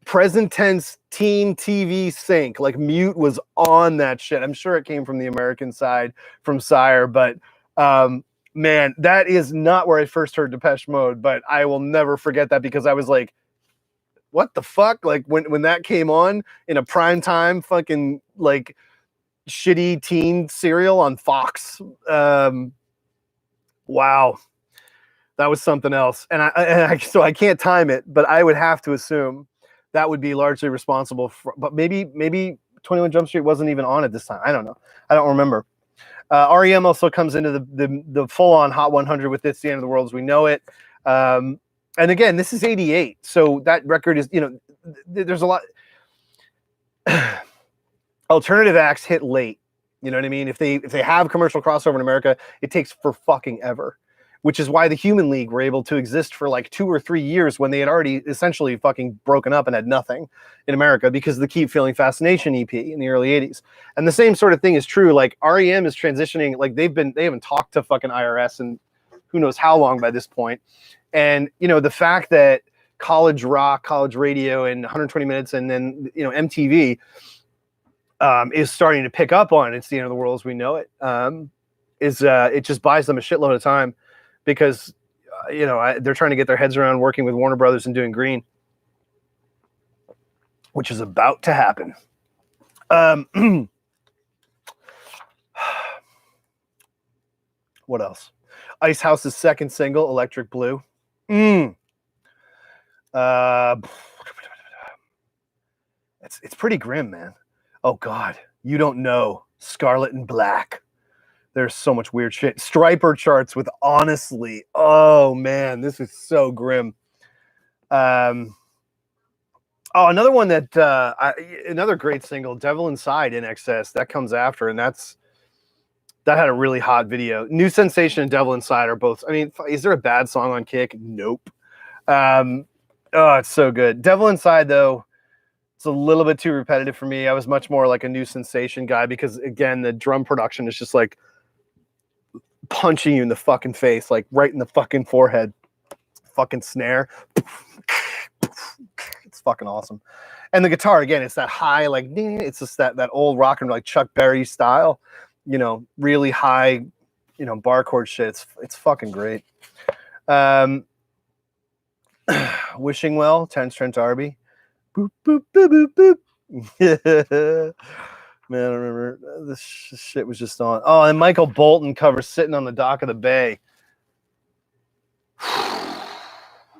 Present tense teen TV sync, like, Mute was on that shit. I'm sure it came from the American side from Sire, but man, that is not where I first heard Depeche Mode, but I will never forget that, because I was like, what the fuck? Like, when that came on in a primetime fucking, like, shitty teen serial on Fox. Wow. That was something else. And so I can't time it, but I would have to assume that would be largely responsible for, but maybe 21 Jump Street wasn't even on at this time. I don't know. I don't remember. REM also comes into the full-on Hot 100 with It's the End of the World as We Know It. And again, this is 88. So that record is, you know, there's a lot. Alternative acts hit late. You know what I mean? If they have commercial crossover in America, it takes for fucking ever. Which is why the Human League were able to exist for like 2 or 3 years when they had already essentially fucking broken up and had nothing in America, because of the Keep Feeling Fascination EP in the early 80s. And the same sort of thing is true. Like, REM is transitioning, like, they haven't talked to fucking IRS in who knows how long by this point. And, you know, the fact that college rock, college radio, and 120 Minutes, and then, you know, MTV is starting to pick up on It's the End of the World as We Know It, it just buys them a shitload of time, because, you know, they're trying to get their heads around working with Warner Brothers and doing Green, which is about to happen. What else? Icehouse's second single, Electric Blue. It's pretty grim, man. Oh, God. You Don't Know. Scarlet and Black. There's so much weird shit. Striper charts with Honestly. Oh, man. This is so grim. Oh, another one that... another great single, Devil Inside, In Excess. That comes after, and that had a really hot video. New Sensation and Devil Inside are both... I mean, is there a bad song on Kick? Nope. Oh, it's so good. Devil Inside, though, it's a little bit too repetitive for me. I was much more like a New Sensation guy, because, again, the drum production is just like punching you in the fucking face, like right in the fucking forehead. Fucking snare. It's fucking awesome. And the guitar, again, it's that high, like, it's just that old rock and, like, Chuck Berry style, you know, really high, you know, bar chord shit. It's fucking great. Wishing Well, Terence Trent D'Arby. Boop, boop, boop, boop, boop. Man, I remember this shit was just on. Oh, and Michael Bolton covers Sitting on the Dock of the Bay.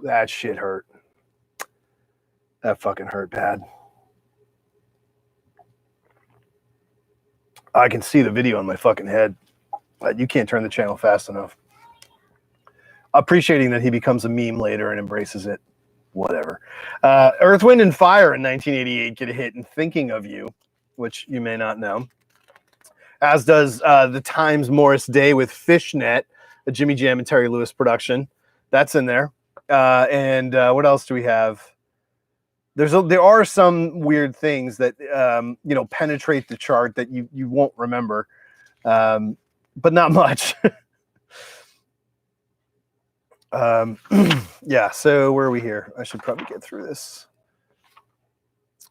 That shit hurt. That fucking hurt bad. I can see the video on my fucking head, but you can't turn the channel fast enough. Appreciating that he becomes a meme later and embraces it. Whatever. Earth, Wind, and Fire in 1988 get a hit in Thinking of You, which you may not know. As does the Times Morris Day with Fishnet, a Jimmy Jam and Terry Lewis production. That's in there. And what else do we have? There are some weird things that you know, penetrate the chart that you won't remember, but not much. Yeah, so where are we here? I should probably get through this.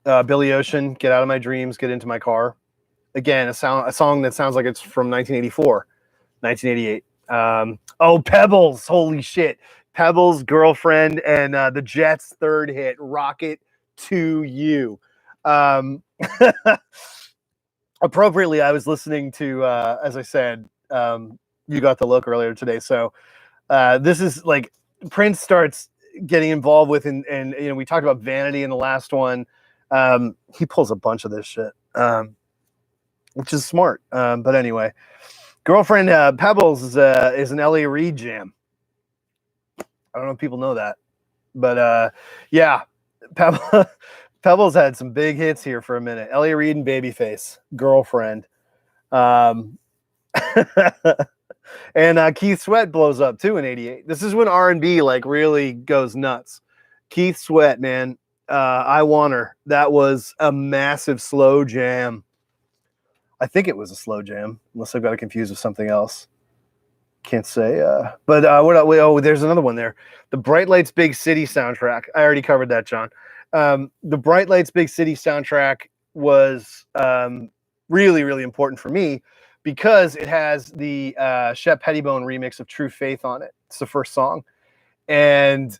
Billy Ocean, Get Out of My Dreams, Get Into My Car. Again, a song that sounds like it's from 1984, 1988. Oh, Pebbles, holy shit. Pebbles, Girlfriend, and the Jets' third hit, Rocket to You. Appropriately, I was listening to, as I said, You Got the Look earlier today, so This is like Prince starts getting involved with, and you know, we talked about Vanity in the last one. He pulls a bunch of this shit, which is smart. But anyway, Girlfriend Pebbles is an L.A. Reid jam. I don't know if people know that, but yeah, Pebbles had some big hits here for a minute. L.A. Reid and Babyface, Girlfriend. And Keith Sweat blows up too in '88. This is when R&B like really goes nuts. Keith Sweat, man, I Want Her. That was a massive slow jam. I think it was a slow jam, unless I've got it confused with something else. Can't say. But what? There's another one there. The Bright Lights Big City soundtrack. I already covered that, John. The Bright Lights Big City soundtrack was really, really important for me because it has the Shep Pettibone remix of True Faith on it. It's the first song. And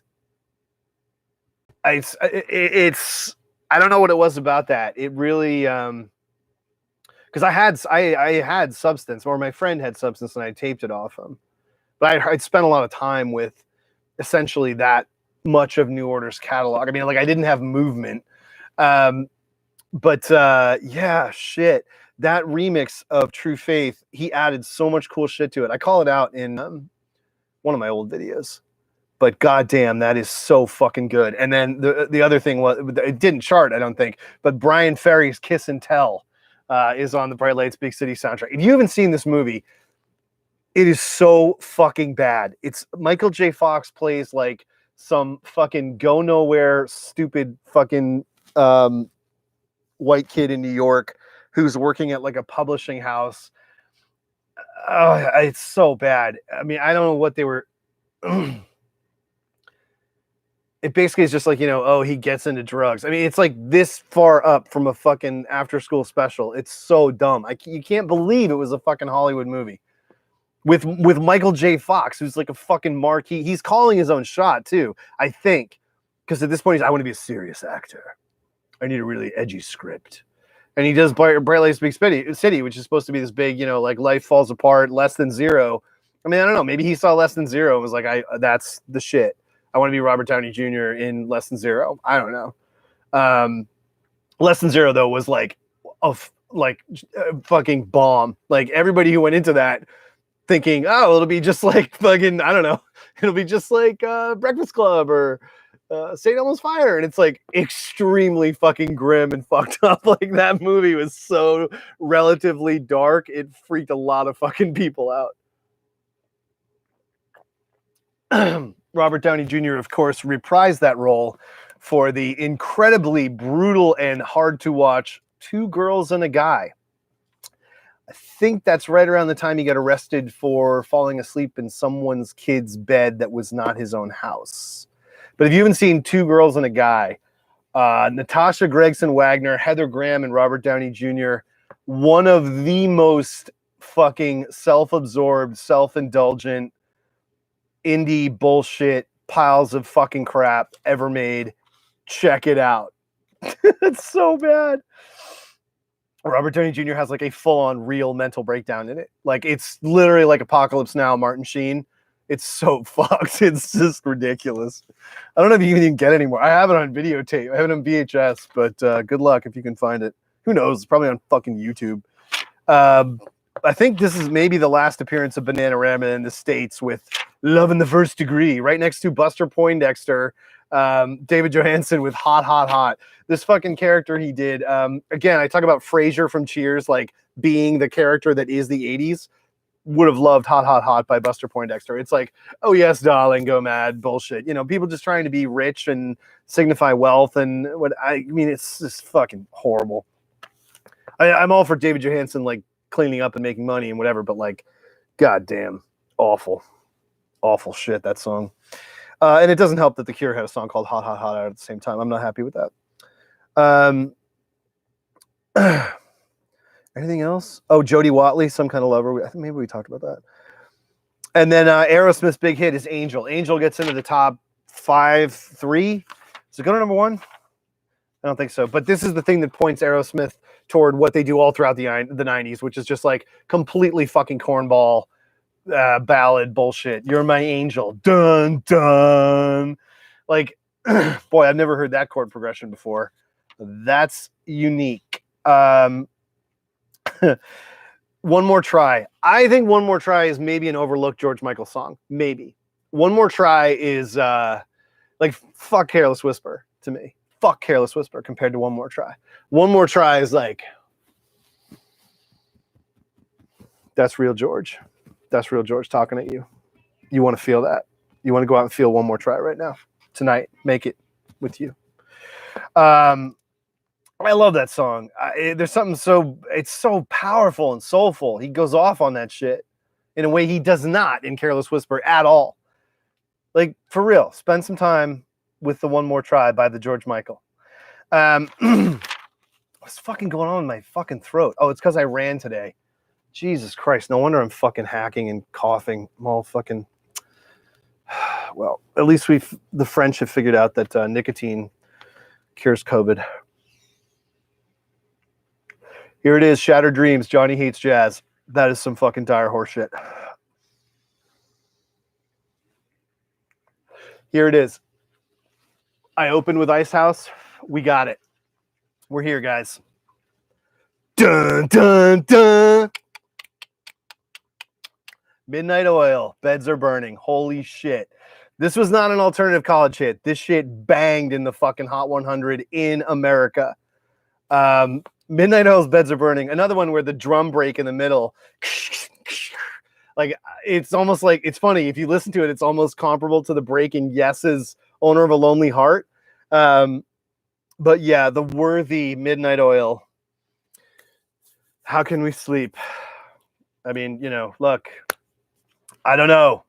it's I don't know what it was about that. It really because I had Substance, or my friend had Substance, and I taped it off him. But I'd spent a lot of time with essentially that much of New Order's catalog. I mean, like I didn't have Movement, but yeah, shit. That remix of True Faith, he added so much cool shit to it. I call it out in one of my old videos. But goddamn, that is so fucking good. And then the other thing was, it didn't chart, I don't think, but Brian Ferry's Kiss and Tell is on the Bright Lights Big City soundtrack. If you haven't seen this movie, it is so fucking bad. It's Michael J. Fox plays like some fucking go nowhere, stupid fucking white kid in New York who's working at like a publishing house. It's so bad. I mean, I don't know what they were. It basically is just like, you know, oh, he gets into drugs. I mean, it's like this far up from a fucking after school special. It's so dumb. You can't believe it was a fucking Hollywood movie with Michael J. Fox, who's like a fucking marquee. He's calling his own shot too, I think, because at this point, I want to be a serious actor. I need a really edgy script. And he does Bright Lights Big City, which is supposed to be this big, you know, like life falls apart, Less Than Zero. I mean, I don't know. Maybe he saw Less Than Zero and was like, that's the shit. I want to be Robert Downey Jr. in Less Than Zero. I don't know. Less Than Zero, though, was like a fucking bomb. Like everybody who went into that thinking, oh, it'll be just like fucking, I don't know. It'll be just like Breakfast Club or St. Elmo's Fire. And it's like extremely fucking grim and fucked up. Like that movie was so relatively dark. It freaked a lot of fucking people out. Robert Downey Jr., of course, reprised that role for the incredibly brutal and hard to watch Two Girls and a Guy. I think that's right around the time he got arrested for falling asleep in someone's kid's bed that was not his own house. But if you haven't seen Two Girls and a Guy, Natasha Gregson Wagner, Heather Graham, and Robert Downey Jr., one of the most fucking self-absorbed, self-indulgent, indie bullshit piles of fucking crap ever made. Check it out. It's so bad. Robert Downey Jr. has like a full-on real mental breakdown in it. Like it's literally like Apocalypse Now, Martin Sheen. It's so fucked. It's just ridiculous. I don't know if you can even get it anymore. I have it on videotape. I have it on VHS, but good luck if you can find it. Who knows? It's probably on fucking YouTube. I think this is maybe the last appearance of Bananarama in the States with Love in the First Degree, right next to Buster Poindexter, David Johansen with Hot, Hot, Hot. This fucking character he did. Again, I talk about Frasier from Cheers, like being the character that is the 80s. Would have loved Hot, Hot, Hot by Buster Poindexter. It's like, oh yes, darling, go mad, bullshit. You know, people just trying to be rich and signify wealth. And I mean, it's just fucking horrible. I'm all for David Johansen, like, cleaning up and making money and whatever, but like, goddamn, awful shit, that song. And it doesn't help that The Cure had a song called Hot, Hot, Hot out at the same time. I'm not happy with that. Anything else? Oh, Jody Watley, Some Kind of Lover. I think maybe we talked about that. And then Aerosmith's big hit is Angel. Angel gets into the top 5-3. Is it go to number 1? I don't think so. But this is the thing that points Aerosmith toward what they do all throughout the 90s, which is just like completely fucking cornball, ballad bullshit. You're my angel. Dun dun. Like, boy, I've never heard that chord progression before. That's unique. One More Try. I think One More Try is maybe an overlooked George Michael song. Maybe. One More Try is like fuck Careless Whisper to me. Fuck Careless Whisper compared to One More Try. One More Try is like, that's real George. That's real George talking at you. You want to feel that. You want to go out and feel One More Try right now. Tonight. Make it with you. I love that song. There's something it's so powerful and soulful. He goes off on that shit in a way he does not in Careless Whisper at all. Like, for real, spend some time with the One More Try by the George Michael. What's fucking going on in my fucking throat? Oh, it's because I ran today. Jesus Christ, no wonder I'm fucking hacking and coughing. I'm all fucking... Well, at least the French have figured out that nicotine cures COVID. Here it is, Shattered Dreams, Johnny Hates Jazz. That is some fucking dire horseshit. Here it is. I opened with Ice House. We got it. We're here, guys. Dun, dun, dun. Midnight Oil, Beds Are Burning. Holy shit. This was not an alternative college hit. This shit banged in the fucking Hot 100 in America. Midnight Oil's Beds Are Burning. Another one where the drum break in the middle. Like, it's almost like, it's funny. If you listen to it, it's almost comparable to the break in Yes's Owner of a Lonely Heart. But yeah, the worthy Midnight Oil. How Can We Sleep? I mean, you know, look, I don't know.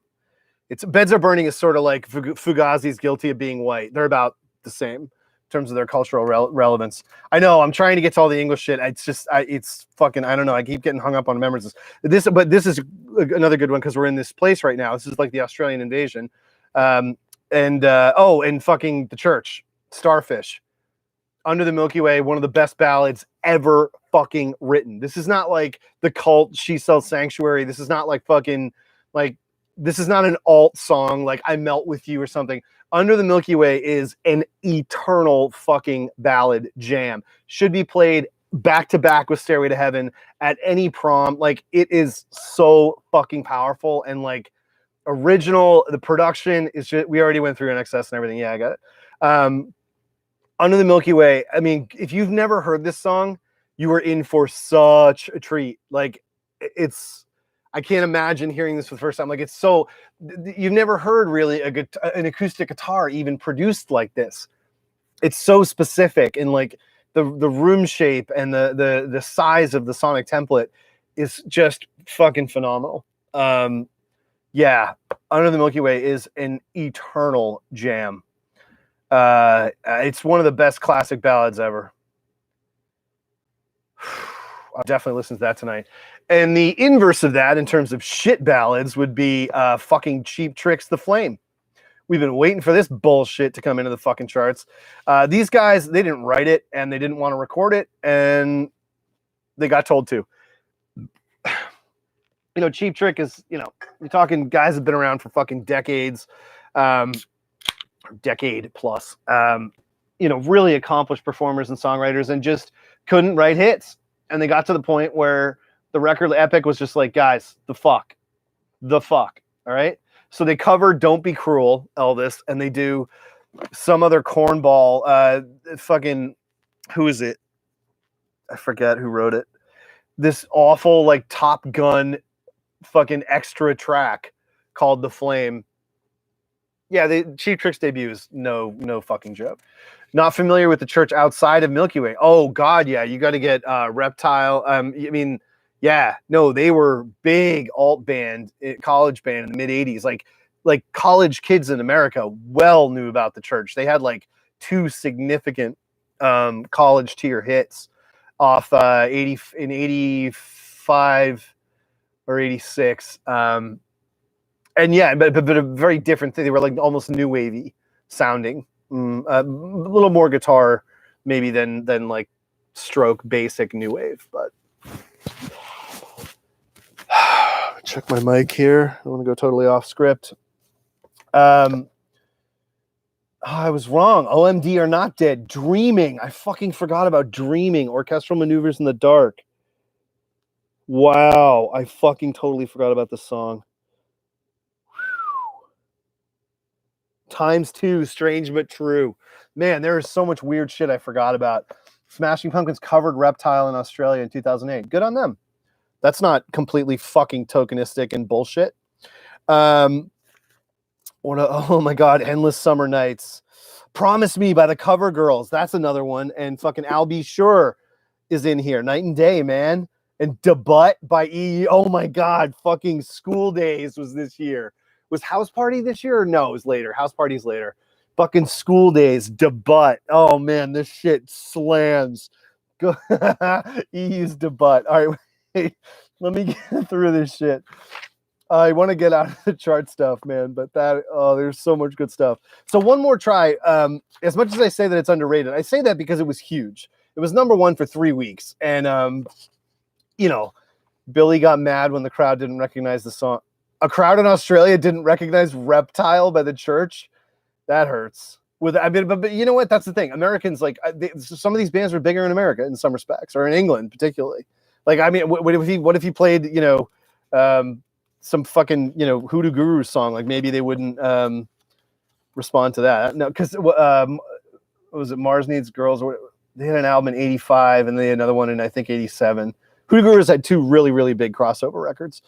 Beds Are Burning is sort of like Fugazi's Guilty of Being White. They're about the same in terms of their cultural relevance. I know I'm trying to get to all the English shit. It's just, it's fucking, I don't know. I keep getting hung up on memories. But this is another good one because we're in this place right now. This is like the Australian invasion. And fucking The Church, Starfish. Under the Milky Way, one of the best ballads ever fucking written. This is not like the cult She Sells Sanctuary. This is not like fucking, like, this is not an alt song like I Melt With You or something. Under the Milky Way is an eternal fucking ballad jam. Should be played back to back with Stairway to Heaven at any prom. Like, it is so fucking powerful and like original. The production is just, we already went through NXS and everything. Yeah, I got it. Under the Milky Way. I mean, if you've never heard this song, you are in for such a treat. Like, I can't imagine hearing this for the first time. Like, it's so, you've never heard really an acoustic guitar even produced like this. It's so specific, and like the room shape and the size of the sonic template is just fucking phenomenal. Yeah, Under the Milky Way is an eternal jam. It's one of the best classic ballads ever. I'll definitely listen to that tonight. And the inverse of that in terms of shit ballads would be fucking Cheap Trick's The Flame. We've been waiting for this bullshit to come into the fucking charts. These guys, they didn't write it and they didn't want to record it, and they got told to. You know, Cheap Trick is, you know, you're talking guys have been around for fucking decades, decade plus. You know, really accomplished performers and songwriters, and just couldn't write hits. And they got to the point where the record Epic was just like, guys, the fuck. All right. So they covered Don't Be Cruel, Elvis, and they do some other cornball, fucking, who is it? I forget who wrote it. This awful, like, Top Gun fucking extra track called The Flame. Yeah, the Cheap Trick's debut is no fucking joke. Not familiar with The Church outside of Milky Way. Oh, God, yeah. You got to get Reptile. I mean, yeah. No, they were big alt band, college band in the mid-'80s. Like college kids in America well knew about The Church. They had, like, 2 significant college tier hits off in 85 or 86. And, yeah, but a very different thing. They were, like, almost new wavy sounding. A little more guitar maybe than like Stroke basic new wave, but check my mic here. I want to go totally off script. I was wrong. OMD are not dead. Dreaming. I fucking forgot about Dreaming. Orchestral Maneuvers in the Dark. Wow. I fucking totally forgot about the song. ×2. Strange but True. Man, there is so much weird shit I forgot about. Smashing Pumpkins covered Reptile in Australia in 2008. Good on them. That's not completely fucking tokenistic and bullshit. Oh my God, Endless Summer Nights. Promise Me by the Cover Girls. That's another one. And fucking I'll Be Sure is in here. Night and Day, man. And Debut by E. Oh my God, fucking School Days was this year. Was House Party this year or no? It was later. House Party's later. Fucking School Days, Debut. Oh man, this shit slams. Go EU's Debut. All right, wait. Let me get through this shit. I want to get out of the chart stuff, man, but there's so much good stuff. So one more try. As much as I say that it's underrated, I say that because it was huge. It was #1 for 3 weeks. And, Billy got mad when the crowd didn't recognize the song. A crowd in Australia didn't recognize Reptile by The Church. That hurts. But you know what? That's the thing. Americans, some of these bands are bigger in America in some respects, or in England particularly. What if he played, some fucking, Hoodoo Guru song? Like maybe they wouldn't respond to that. No, because was it Mars Needs Girls? They had an album in '85 and they had another one in I think '87. Hoodoo Gurus had 2 really, really big crossover records.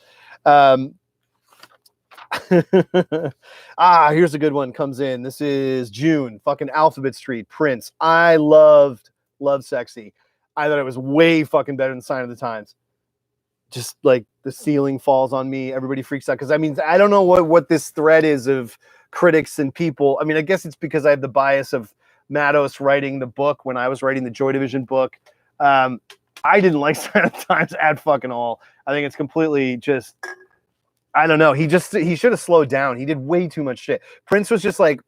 Here's a good one. Comes in. This is June. Fucking Alphabet Street. Prince. I loved Love Sexy. I thought it was way fucking better than Sign of the Times. Just like the ceiling falls on me. Everybody freaks out. Because I don't know what this thread is of critics and people. I mean, I guess it's because I have the bias of Mattos writing the book when I was writing the Joy Division book. I didn't like Sign of the Times at fucking all. I think it's completely just, I don't know. He should have slowed down. He did way too much shit. Prince was just like,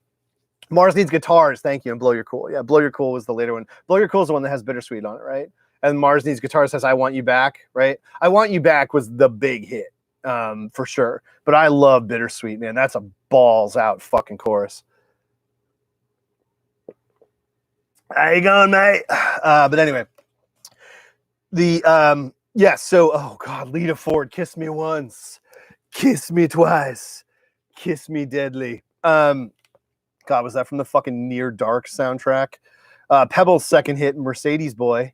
Mars Needs Guitars, thank you, and Blow Your Cool. Yeah, Blow Your Cool was the later one. Blow Your Cool is the one that has Bittersweet on it, right? And Mars Needs Guitars says I Want You Back, right? I Want You Back was the big hit, for sure. But I love Bittersweet, man. That's a balls out fucking chorus. How you going, mate? But anyway, oh God, Lita Ford, Kiss Me Once, Kiss Me Twice, Kiss Me Deadly. God, was that from the fucking Near Dark soundtrack? Pebble's second hit, Mercedes Boy.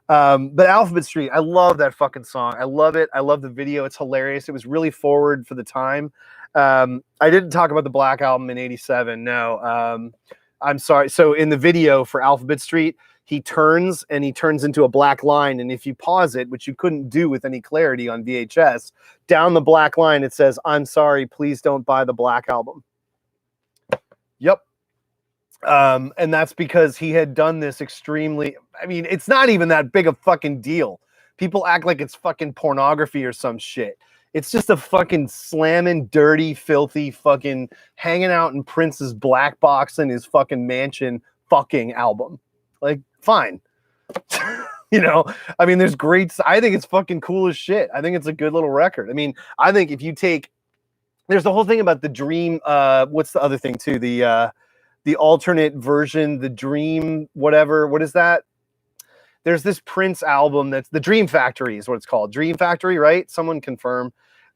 But Alphabet Street, I love that fucking song. I love it. I love the video. It's hilarious. It was really forward for the time. I didn't talk about the Black Album in '87. No, I'm sorry. So in the video for Alphabet Street, he turns into a black line. And if you pause it, which you couldn't do with any clarity on VHS, down the black line, it says, "I'm sorry, please don't buy the Black Album." Yep. And that's because he had done this extremely, it's not even that big a fucking deal. People act like it's fucking pornography or some shit. It's just a fucking slamming, dirty, filthy, fucking hanging out in Prince's black box in his fucking mansion fucking album. Like, fine. There's great, I think it's fucking cool as shit. I think it's a good little record. I think if you take, there's the whole thing about the Dream, what's the other thing too? The alternate version, the Dream, whatever. What is that? There's this Prince album that's the Dream Factory is what it's called. Dream Factory, right? Someone confirm.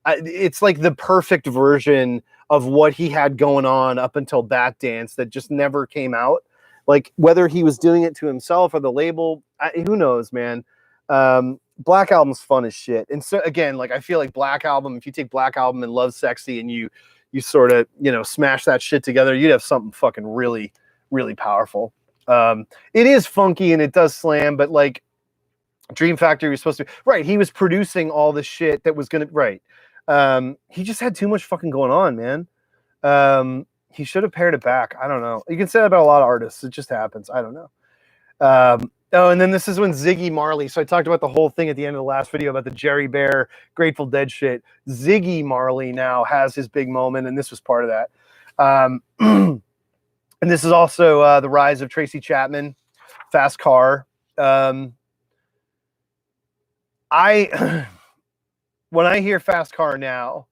It's like the perfect version of what he had going on up until Bat Dance that just never came out. Like whether he was doing it to himself or the label, who knows, man. Black Album's fun as shit. And so again, like I feel like Black Album, if you take Black Album and Love Sexy and you sort of, smash that shit together, you'd have something fucking really, really powerful. It is funky and it does slam, but like Dream Factory was supposed to be, right. He was producing all the shit that was going to, right. He just had too much fucking going on, man. He should have pared it back. I don't know. You can say that about a lot of artists. It just happens. I don't know. And then this is when Ziggy Marley. So I talked about the whole thing at the end of the last video about the Jerry Bear, Grateful Dead shit. Ziggy Marley now has his big moment, and this was part of that. And this is also the rise of Tracy Chapman, Fast Car. when I hear Fast Car now,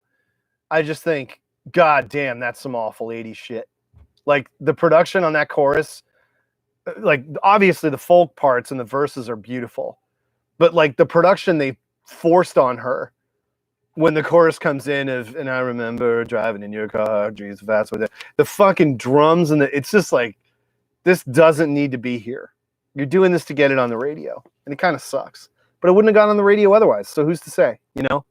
I just think, God damn, that's some awful 80s shit. Like the production on that chorus, like obviously the folk parts and the verses are beautiful, but like the production they forced on her when the chorus comes in of, and I remember driving in your car, geez, fast with it. The fucking drums and it's just like, this doesn't need to be here. You're doing this to get it on the radio, and it kind of sucks. But it wouldn't have gone on the radio otherwise. So who's to say? You know,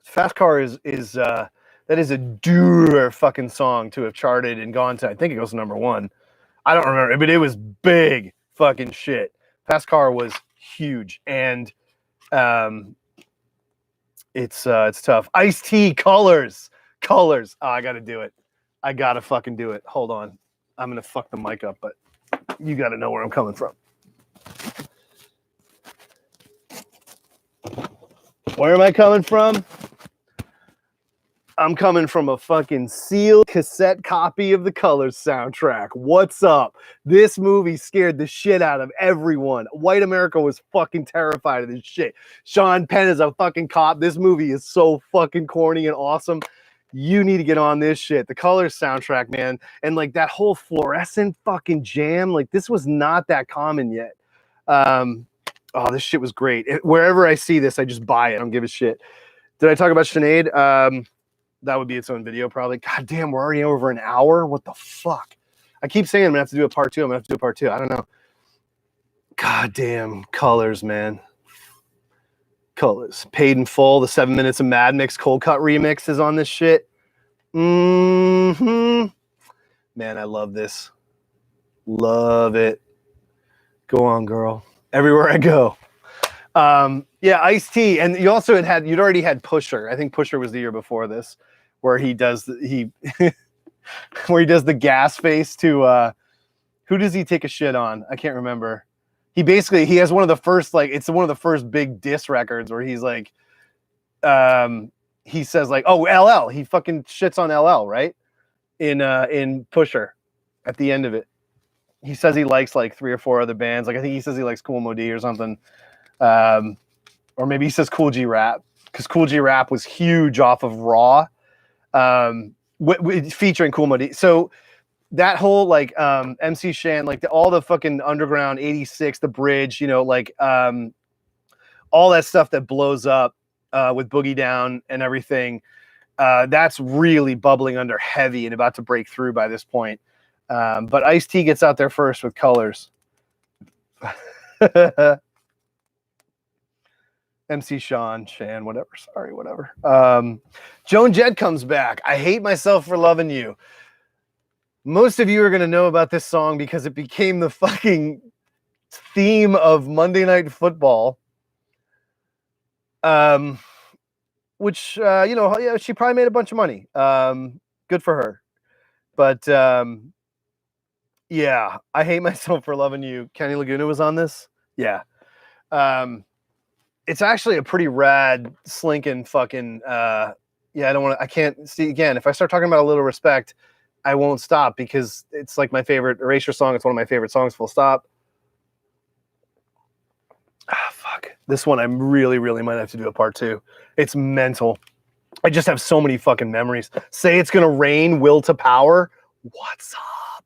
Fast Car is that is a doer fucking song to have charted and gone to. I think it goes to #1. I don't remember, but it was big fucking shit. Fast Car was huge, and it's tough. Ice-T, Colors. Oh, I got to do it. I got to fucking do it. Hold on. I'm going to fuck the mic up, but you got to know where I'm coming from. Where am I coming from? I'm coming from a fucking sealed cassette copy of the Colors soundtrack. What's up? This movie scared the shit out of everyone. White America was fucking terrified of this shit. Sean Penn is a fucking cop. This movie is so fucking corny and awesome. You need to get on this shit. The Colors soundtrack, man. And like that whole fluorescent fucking jam, like this was not that common yet. Oh, this shit was great. Wherever I see this, I just buy it. I don't give a shit. Did I talk about Sinead? That would be its own video, probably. God damn, we're already over an hour. What the fuck? I keep saying I'm gonna have to do a part 2. I'm gonna have to do a part 2. I don't know. God damn, Colors, man. Colors. Paid in Full. The 7 Minutes of Mad Mix Cold Cut remix is on this shit. Man, I love this. Love it. Go on, girl. Everywhere I go. Yeah, Ice-T, and you also you'd already had Pusher. I think Pusher was the year before this, where he does where he does the gas face to who does he take a shit on? I can't remember. He has one of the first, like, it's one of the first big diss records where he's like, he says like, oh, LL. He fucking shits on LL, right? In Pusher, at the end of it, he says he likes like 3 or 4 other bands. Like I think he says he likes Kool Moe Dee or something. Or maybe he says Cool G Rap, because Cool G Rap was huge off of Raw, featuring Kool Moe Dee. So that whole like MC Shan, like all the fucking underground 86, the bridge, you know, like all that stuff that blows up with Boogie Down and everything, that's really bubbling under heavy and about to break through by this point. But Ice-T gets out there first with Colors. MC Shan, whatever. Sorry, whatever. Joan Jett comes back. I Hate Myself for Loving You. Most of you are going to know about this song because it became the fucking theme of Monday Night Football. Which, you know, yeah, she probably made a bunch of money. Good for her. But, yeah, I Hate Myself for Loving You. Kenny Laguna was on this. Yeah. It's actually a pretty rad, slinking fucking, yeah, I can't see, again, if I start talking about A Little Respect, I won't stop because it's like my favorite Erasure song. It's one of my favorite songs, full stop. Fuck. This one I really, really might have to do a part 2. It's mental. I just have so many fucking memories. Say It's Gonna Rain, Will to Power. What's up?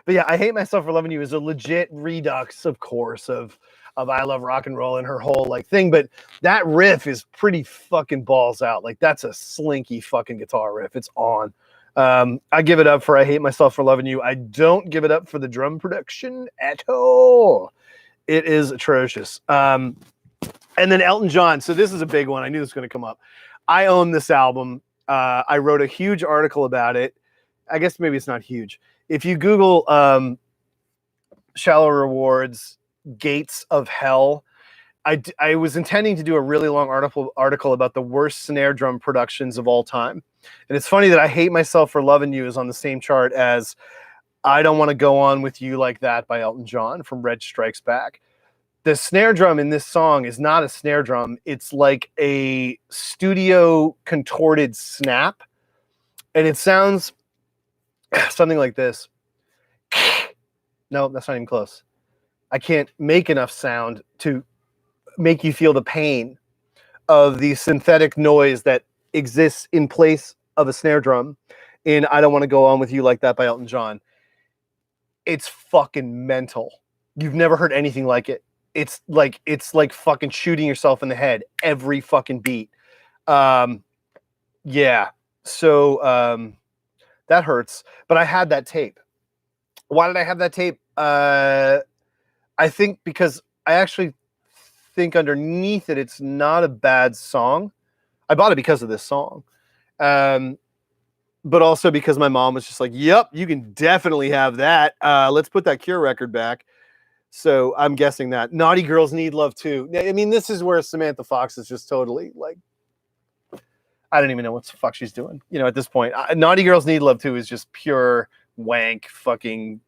But yeah, I Hate Myself for Loving You is a legit redux, of course, of I Love Rock and Roll and her whole like thing. But that riff is pretty fucking balls out. Like that's a slinky fucking guitar riff. It's on. I give it up for I Hate Myself for Loving You. I don't give it up for the drum production at all. It is atrocious. And then Elton John. So this is a big one. I knew this was going to come up. I own this album. I wrote a huge article about it. I guess maybe it's not huge. If you Google Shallow Rewards, Gates of Hell, I was intending to do a really long article about the worst snare drum productions of all time. And it's funny that I Hate Myself for Loving You is on the same chart as I Don't Want to Go On With You Like That by Elton John from Red Strikes Back. The snare drum in this song is not a snare drum. It's like a studio contorted snap. And it sounds something like this. No, that's not even close. I can't make enough sound to make you feel the pain of the synthetic noise that exists in place of a snare drum in I Don't Want to Go On With You Like That by Elton John. It's fucking mental. You've never heard anything like it. It's like fucking shooting yourself in the head every fucking beat. Yeah. So that hurts. But I had that tape. Why did I have that tape? I think because I actually think underneath it, it's not a bad song. I bought it because of this song. But also because my mom was just like, yep, you can definitely have that. Let's put that Cure record back. So I'm guessing that. Naughty Girls Need Love Too. I mean, this is where Samantha Fox is just totally like, I don't even know what the fuck she's doing. You know, at this point, Naughty Girls Need Love Too is just pure wank fucking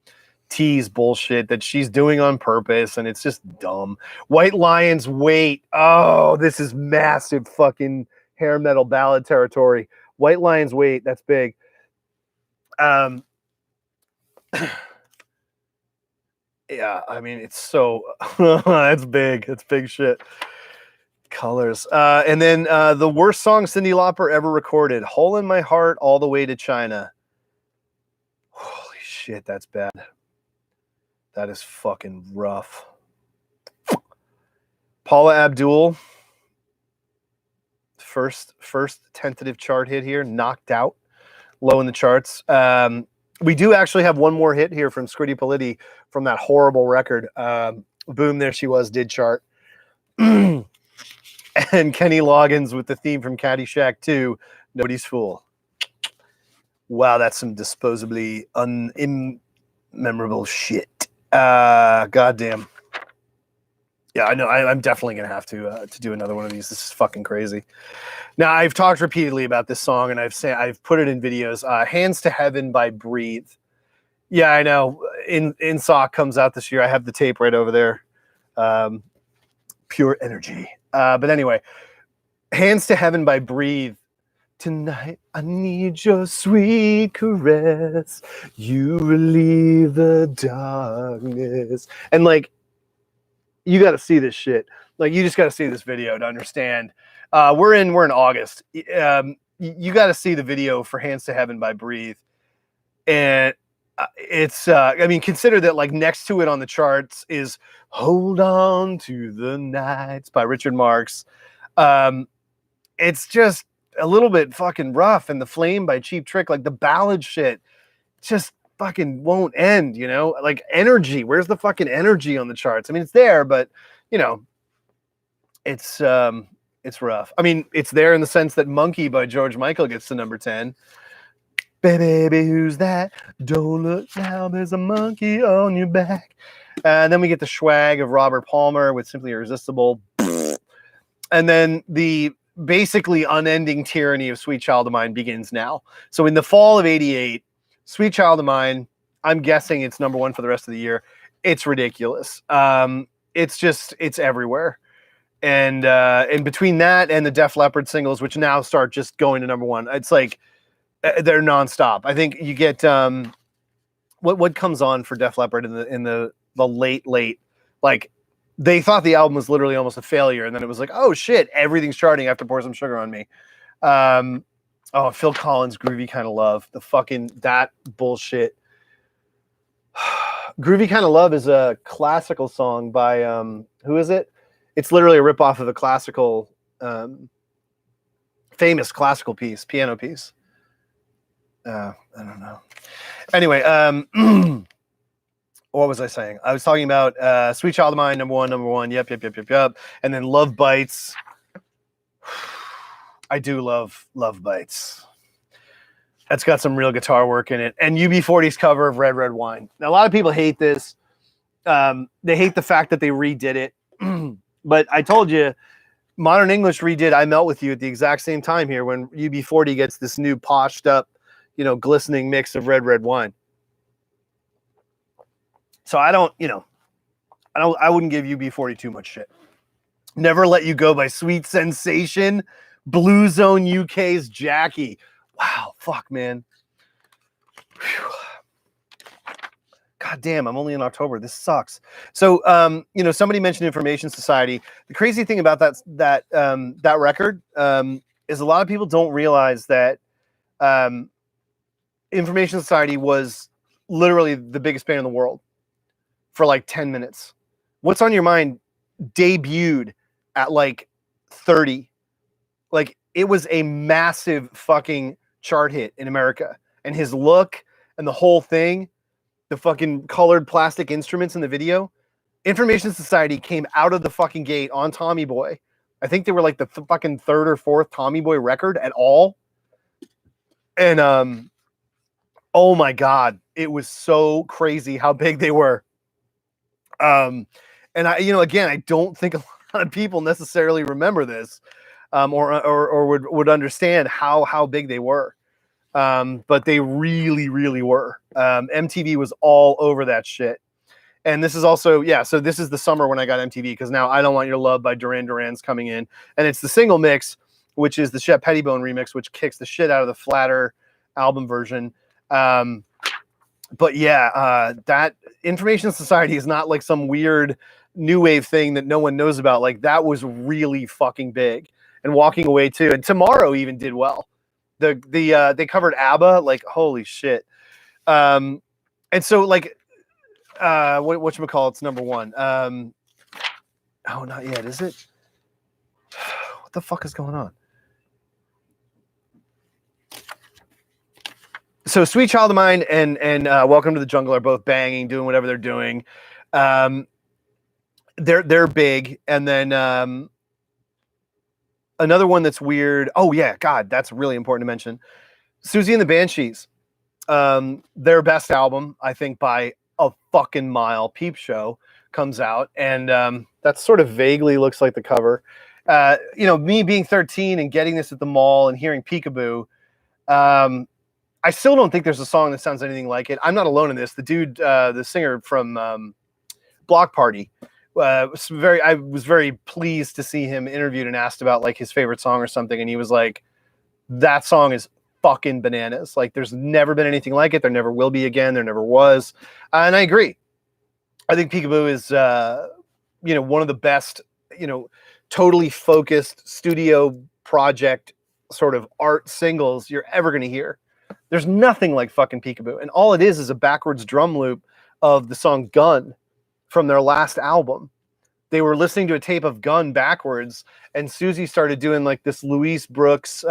tease bullshit that she's doing on purpose, and it's just dumb. White Lions Wait. Oh, this is massive fucking hair metal ballad territory. White Lions Wait. That's big. Yeah, I mean, it's so that's big. It's big shit. Colors. And then the worst song Cyndi Lauper ever recorded, Hole in My Heart All the Way to China. Holy shit, that's bad. That is fucking rough. Paula Abdul, first tentative chart hit here, Knocked Out, low in the charts. We do actually have one more hit here from Scritti Politti from that horrible record. Boom, There She Was did chart. And Kenny Loggins with the theme from Caddyshack 2, Nobody's Fool. Wow, that's some disposably immemorable shit. Goddamn. Yeah, I know. I'm definitely gonna have to do another one of these. This is fucking crazy. Now, I've talked repeatedly about this song, and I've put it in videos. Hands to Heaven by Breathe. Yeah, I know. In Sock comes out this year. I have the tape right over there. Pure energy. But anyway, Hands to Heaven by Breathe. Tonight I need your sweet caress. You relieve the darkness. And like, you got to see this shit. Like, you just got to see this video to understand. We're in August. You got to see the video for Hands to Heaven by Breathe. And it's, I mean, consider that like next to it on the charts is Hold On to the Nights by Richard Marx. It's just a little bit fucking rough. And The Flame by Cheap Trick, like the ballad shit just fucking won't end, you know? Like energy, where's the fucking energy on the charts? I mean, it's there, but you know, it's rough. I mean, it's there in the sense that Monkey by George Michael gets to number 10. Baby, who's that? Don't look now, there's a monkey on your back. And then we get the swag of Robert Palmer with Simply Irresistible. And then the basically unending tyranny of Sweet Child of Mine begins now. So in the fall of '88, Sweet Child of Mine, I'm guessing it's number 1 for the rest of the year. It's ridiculous. It's everywhere. And between that and the Def Leppard singles, which now start just going to number 1, it's like they're nonstop. I think you get what comes on for Def Leppard in the late, like they thought the album was literally almost a failure, and then it was like, oh shit, everything's charting after Pour Some Sugar on Me. Phil Collins, Groovy Kind of Love, that bullshit. Groovy Kind of Love is a classical song by who is it? It's literally a ripoff of a classical, famous classical piece, piano piece. I don't know. Anyway, what was I saying? I was talking about Sweet Child of Mine, number one. Yep. And then Love Bites. I do love Bites. That's got some real guitar work in it. And UB40's cover of Red Red Wine. Now, a lot of people hate this. They hate the fact that they redid it. But I told you, Modern English redid I Melt With You at the exact same time here when UB40 gets this new poshed up, you know, glistening mix of Red Red Wine. So I wouldn't give UB40 too much shit. Never Let You Go by Sweet Sensation. Blue Zone UK's Jackie. Wow, fuck, man. Whew. God damn, I'm only in October. This sucks. So, somebody mentioned Information Society. The crazy thing about that record is a lot of people don't realize that Information Society was literally the biggest band in the world for like 10 minutes. What's on Your Mind debuted at like 30. Like, it was a massive fucking chart hit in America. And his look and the whole thing, the fucking colored plastic instruments in the video. Information Society came out of the fucking gate on Tommy Boy. I think they were like the fucking third or fourth Tommy Boy record at all. And oh my God, it was so crazy how big they were. And I, again, I don't think a lot of people necessarily remember this, or would understand how big they were. But they really, really were. MTV was all over that shit. And this is also, so this is the summer when I got MTV, because now I Don't Want Your Love by Duran Duran's coming in. And it's the single mix, which is the Shep Pettibone remix, which kicks the shit out of the Flatter album version. But yeah, that Information Society is not like some weird new wave thing that no one knows about. Like, that was really fucking big. And Walking Away too. And Tomorrow even did well. They covered ABBA, like, holy shit. And so, like, whatchamacallit's number one? Oh, not yet, is it? What the fuck is going on? So Sweet Child of Mine and Welcome to the Jungle are both banging, doing whatever they're doing. They're big. And then another one that's weird. Oh yeah, God, that's really important to mention. Susie and the Banshees. Their best album, I think, by a fucking mile. Peep Show comes out, and that sort of vaguely looks like the cover. Me being 13 and getting this at the mall and hearing Peekaboo, I still don't think there's a song that sounds anything like it. I'm not alone in this. The dude, the singer from Block Party, I was very pleased to see him interviewed and asked about like his favorite song or something, and he was like, that song is fucking bananas. Like, there's never been anything like it. There never will be again. There never was. And I agree. I think Peekaboo is, one of the best, totally focused studio project sort of art singles you're ever going to hear. There's nothing like fucking Peekaboo. And all it is a backwards drum loop of the song Gun from their last album. They were listening to a tape of Gun backwards, and Susie started doing like this Louise Brooks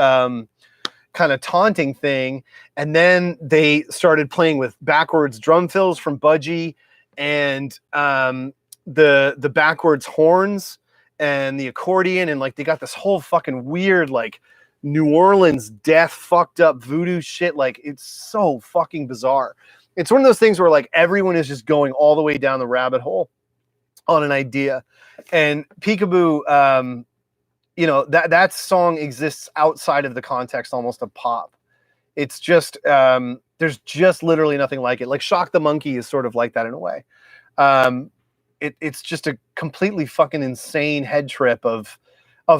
kind of taunting thing, and then they started playing with backwards drum fills from Budgie and the backwards horns and the accordion, and like they got this whole fucking weird like New Orleans death fucked up voodoo shit. Like, it's so fucking bizarre. It's one of those things where like everyone is just going all the way down the rabbit hole on an idea. And Peekaboo, that song exists outside of the context almost of pop. It's just there's just literally nothing like it. Like Shock the Monkey is sort of like that in a way. It's just a completely fucking insane head trip of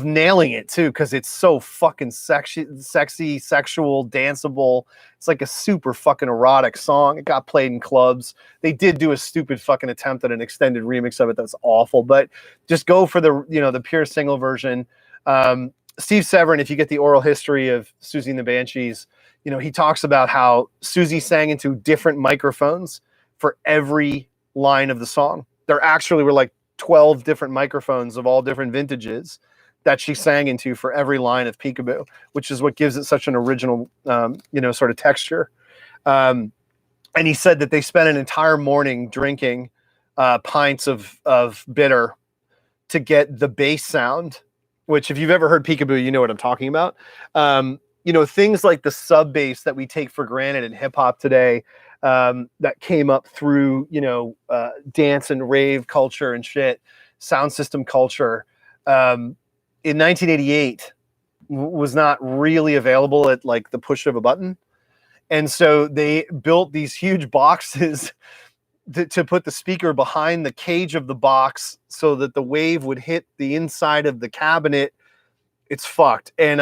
nailing it too, because it's so fucking sexy, sexual, danceable. It's like a super fucking erotic song. It got played in clubs. They did do a stupid fucking attempt at an extended remix of it that's awful, but just go for the pure single version. Steve Severin, if you get the oral history of Susie and the Banshees, he talks about how Susie sang into different microphones for every line of the song. There actually were like 12 different microphones of all different vintages that she sang into for every line of Peekaboo, which is what gives it such an original, sort of texture. And he said that they spent an entire morning drinking pints of bitter to get the bass sound, which if you've ever heard Peekaboo, you know what I'm talking about. Things like the sub bass that we take for granted in hip hop today, that came up through, dance and rave culture and shit, sound system culture. In 1988 was not really available at like the push of a button. And so they built these huge boxes to put the speaker behind the cage of the box so that the wave would hit the inside of the cabinet. It's fucked. And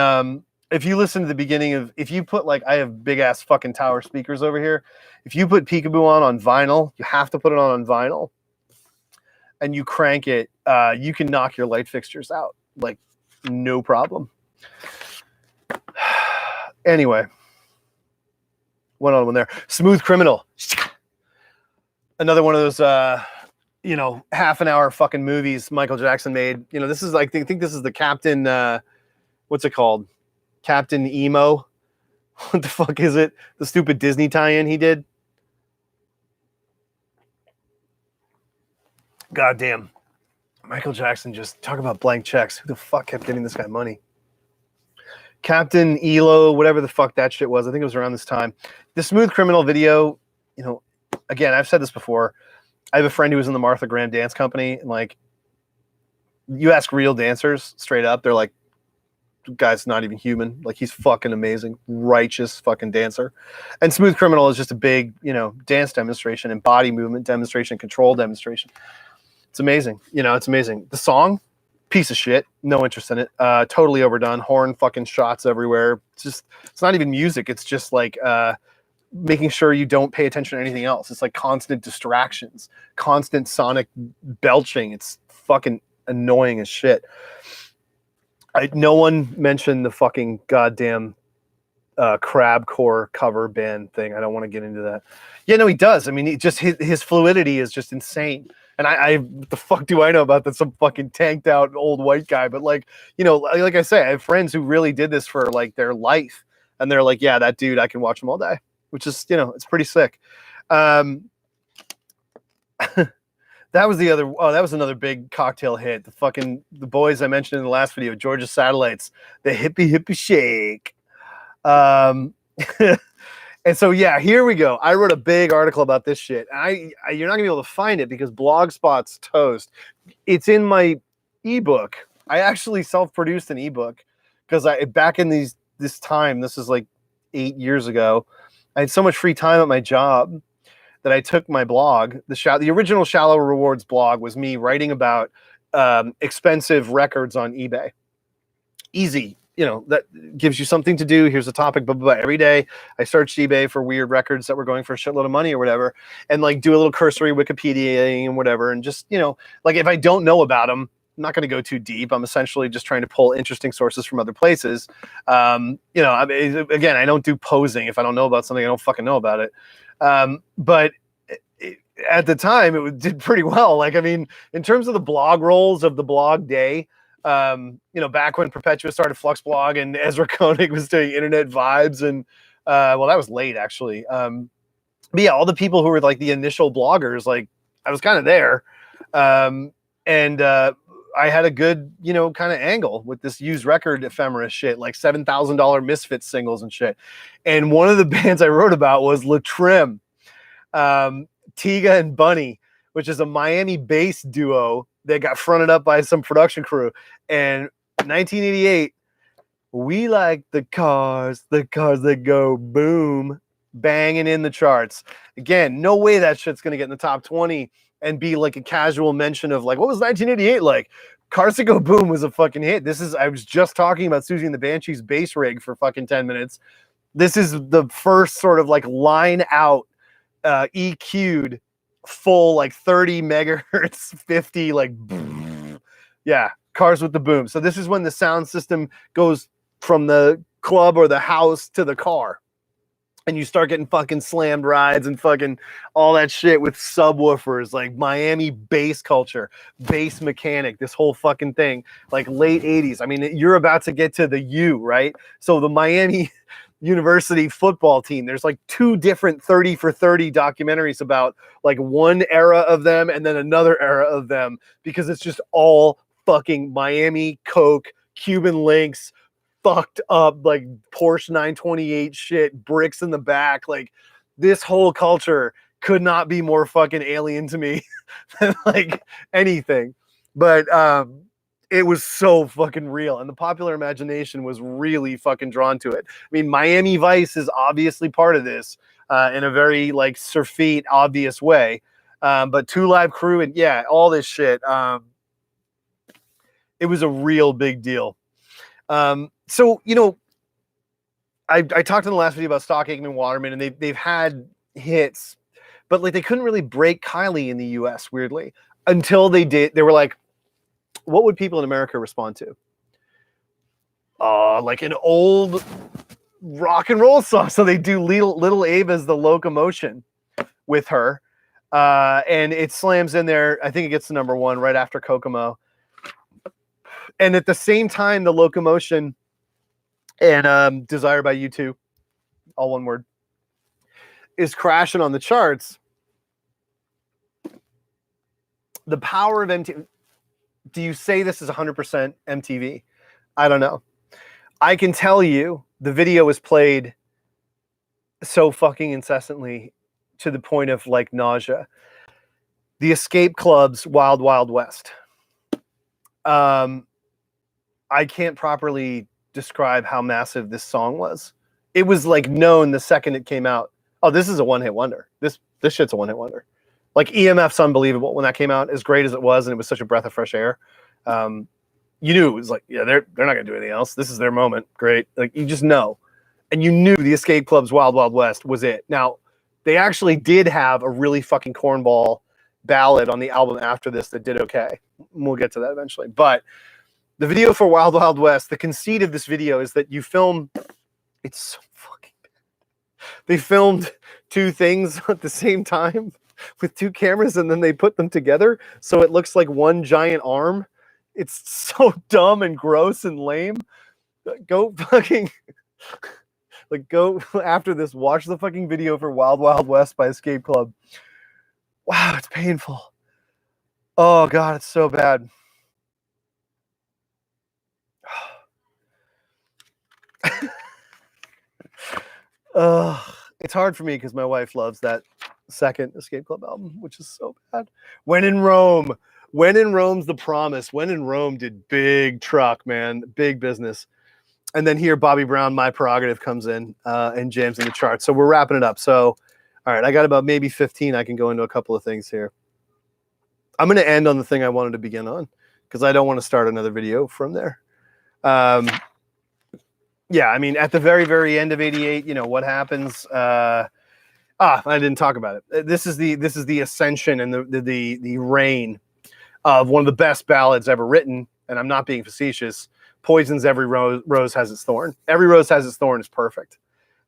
if you listen to the beginning of, if you put like, I have big ass fucking tower speakers over here. If you put Peekaboo on vinyl, you have to put it on vinyl, and you crank it, you can knock your light fixtures out, like no problem. Anyway, went on one there. Smooth Criminal, another one of those, you know, half an hour fucking movies Michael Jackson made. You know, this is like, I think this is the Captain, what's it called? Captain Emo. What the fuck is it? The stupid Disney tie-in he did. Goddamn. Michael Jackson, just talk about blank checks. Who the fuck kept getting this guy money? Captain Elo, whatever the fuck that shit was. I think it was around this time. The Smooth Criminal video, you know, again, I've said this before. I have a friend who was in the Martha Graham dance company, and like, you ask real dancers straight up, they're like, guy's not even human. Like, he's fucking amazing, righteous fucking dancer. And Smooth Criminal is just a big, you know, dance demonstration and body movement demonstration, control demonstration. It's amazing. You know, it's amazing. The song, piece of shit. No interest in it. Totally overdone. Horn fucking shots everywhere. It's just, it's not even music. It's just like making sure you don't pay attention to anything else. It's like constant distractions, constant sonic belching. It's fucking annoying as shit. No one mentioned the fucking goddamn Crabcore cover band thing. I don't want to get into that. Yeah, no, he does. I mean, he just his fluidity is just insane. And I what the fuck do I know about that? Some fucking tanked out old white guy. But like, you know, like I say, I have friends who really did this for like their life, and they're like, yeah, that dude, I can watch him all day, which is, you know, it's pretty sick. That was the other. Oh, that was another big cocktail hit. The boys I mentioned in the last video, Georgia Satellites, the hippie shake. And so yeah, here we go. I wrote a big article about this shit. You're not gonna be able to find it because Blogspot's toast. It's in my ebook. I actually self-produced an ebook because back in this time, this is like 8 years ago, I had so much free time at my job that I took my blog. The original Shallow Rewards blog was me writing about expensive records on eBay. Easy, you know, that gives you something to do. Here's a topic, blah, blah, blah. Every day I searched eBay for weird records that were going for a shitload of money or whatever, and like do a little cursory Wikipedia and whatever. And just, you know, like if I don't know about them, I'm not going to go too deep. I'm essentially just trying to pull interesting sources from other places. You know, I mean, again, I don't do posing. If I don't know about something, I don't fucking know about it. But at the time, it did pretty well. Like, I mean, in terms of the blog rolls of the blog day, you know, back when Perpetua started Fluxblog and Ezra Koenig was doing Internet Vibes, and well, that was late actually. But yeah, all the people who were like the initial bloggers, like I was kind of there, and I had a good, you know, kind of angle with this used record ephemera shit, like $7,000 Misfits singles and shit. And one of the bands I wrote about was La Trim, Tiga and Bunny, which is a Miami-based duo that got fronted up by some production crew. And 1988, we like the cars that go boom, banging in the charts. Again, no way that shit's gonna get in the top 20 and be like a casual mention of like, what was 1988 like? Cars That Go Boom was a fucking hit. I was just talking about Susie and the Banshees bass rig for fucking 10 minutes. This is the first sort of like line out EQ'd full like 30 megahertz 50 like yeah, Cars with the Boom. So this is when the sound system goes from the club or the house to the car, and you start getting fucking slammed rides and fucking all that shit with subwoofers, like Miami bass culture, bass mechanic, this whole fucking thing, like late 80s. I mean, you're about to get to the U, right? So the Miami University football team, there's like 2 different 30 for 30 documentaries about like one era of them and then another era of them, because it's just all fucking Miami Coke, Cuban links, fucked up like Porsche 928 shit, bricks in the back. Like, this whole culture could not be more fucking alien to me than like anything. But it was so fucking real, and the popular imagination was really fucking drawn to it. I mean, Miami Vice is obviously part of this in a very like surfeit obvious way, but Two Live Crew and yeah, all this shit. It was a real big deal. So, you know, I talked in the last video about Stock Aitken and Waterman, and they've had hits, but like they couldn't really break Kylie in the US, weirdly, until they did. They were like, what would people in America respond to? Like an old rock and roll song. So they do Little Abe as the Locomotion with her. And it slams in there. I think it gets to number 1 right after Kokomo. And at the same time, the Locomotion and Desire by U2, all one word, is crashing on the charts. The power of MTV. Do you say this is 100% MTV? I don't know. I can tell you the video was played so fucking incessantly to the point of like nausea. The Escape Club's Wild Wild West. I can't properly describe how massive this song was. It was like known the second it came out. Oh, this is a one-hit wonder. This shit's a one-hit wonder. Like EMF's unbelievable when that came out, as great as it was, and it was such a breath of fresh air. You knew it was like, yeah, they're not gonna do anything else. This is their moment. Great. Like you just know. And you knew the Escape Club's Wild Wild West was it. Now, they actually did have a really fucking cornball ballad on the album after this that did okay. We'll get to that eventually. But the video for Wild Wild West, the conceit of this video is that you film, it's so fucking bad. They filmed 2 things at the same time with 2 cameras, and then they put them together so it looks like one giant arm. It's so dumb and gross and lame. Go fucking, like, go after this, watch the fucking video for Wild Wild West by Escape Club. Wow, it's painful. Oh God, it's so bad. It's hard for me because my wife loves that second Escape Club album, which is so bad. When in Rome. When in Rome's The Promise. When in Rome did big truck, man. Big business. And then here, Bobby Brown, My Prerogative, comes in and jams in the chart. So we're wrapping it up. So, all right, I got about maybe 15. I can go into a couple of things here. I'm going to end on the thing I wanted to begin on because I don't want to start another video from there. Yeah, I mean, at the very, very end of '88, you know, what happens? I didn't talk about it. This is the ascension and the reign of one of the best ballads ever written, and I'm not being facetious. Poison's Every Rose Has Its Thorn. Every Rose Has Its Thorn is perfect.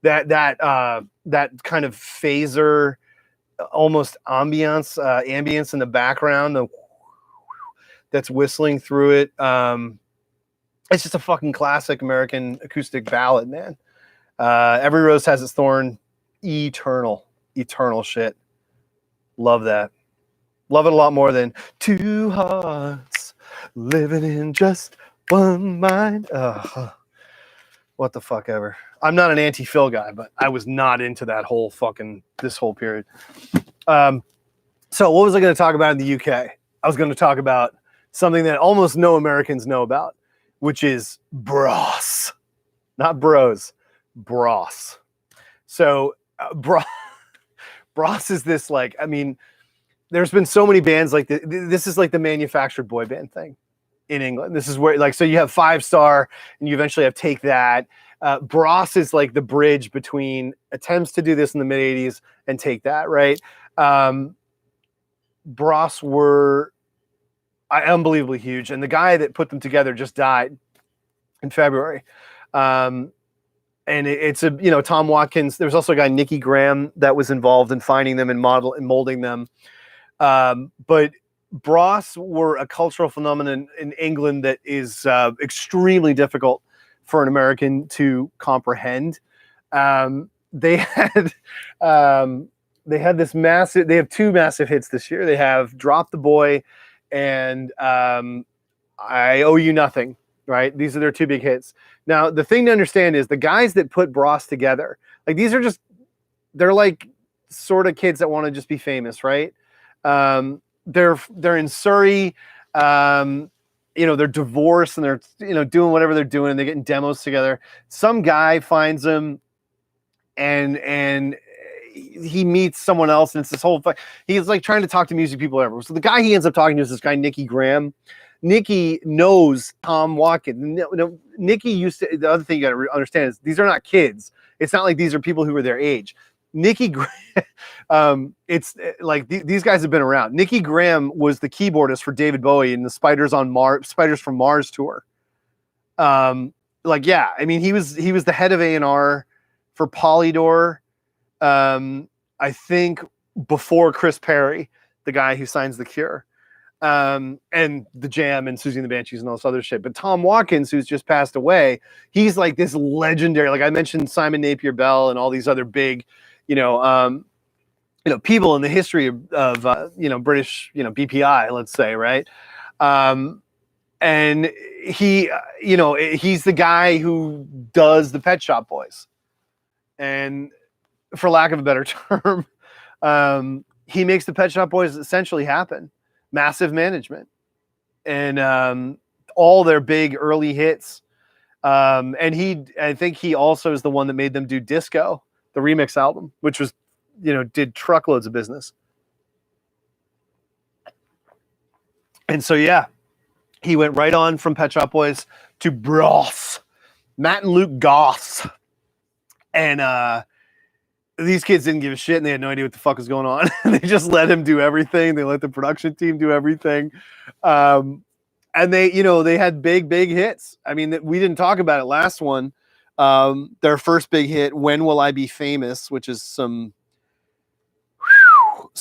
That kind of phaser, almost ambience in the background, that's whistling through it. It's just a fucking classic American acoustic ballad, man. Every Rose Has Its Thorn. Eternal shit. Love that. Love it a lot more than 2 hearts living in just one mind. What the fuck ever. I'm not an anti-Phil guy, but I was not into that whole this whole period. So what was I going to talk about in the UK? I was going to talk about something that almost no Americans know about, which is Bros. Not bros, Bros. So Bros is this, like, I mean, there's been so many bands like this. This is like the manufactured boy band thing in England. This is where, like, so you have 5 Star and you eventually have Take That. Bros is like the bridge between attempts to do this in the mid 80s and Take That, right? Bros were unbelievably huge. And the guy that put them together just died in February. And it's a, you know, Tom Watkins. There's also a guy, Nicky Graham, that was involved in finding them and molding them. But Bros were a cultural phenomenon in England that is extremely difficult for an American to comprehend. They had this massive. They have 2 massive hits this year. They have "Drop the Boy" and "I Owe You Nothing." Right? These are their 2 big hits. Now, the thing to understand is the guys that put Bros together, like, these are just, they're like sort of kids that want to just be famous, right? They're in Surrey, you know, they're divorced and they're, you know, doing whatever they're doing and they're getting demos together. Some guy finds them and he meets someone else and it's this whole, he's like trying to talk to music people ever. So the guy he ends up talking to is this guy, Nicky Graham. Nikki knows Tom Watkins. No, Nikki used to. The other thing you got to understand is these are not kids. It's not like these are people who were their age. Nikki, it's like these guys have been around. Nikki Graham was the keyboardist for David Bowie in the Spiders from Mars tour. Like, yeah, I mean, he was the head of A&R for Polydor. I think before Chris Perry, the guy who signs The Cure, and the Jam and Susie and the Banshees and all this other shit. But Tom Watkins, who's just passed away, he's like this legendary. Like I mentioned, Simon Napier Bell and all these other big, people in the history of British, BPI, let's say, right? And he, he's the guy who does the Pet Shop Boys, and for lack of a better term, he makes the Pet Shop Boys essentially happen. Massive management, and all their big early hits. And I think he also is the one that made them do Disco, the remix album, which was, did truckloads of business. And so, yeah, he went right on from Pet Shop Boys to Bros, Matt and Luke Goss. And these kids didn't give a shit, and they had no idea what the fuck was going on. They just let him do everything. They let the production team do everything. And they had big hits. I mean, we didn't talk about it last one. Their first big hit, When Will I Be Famous, which is some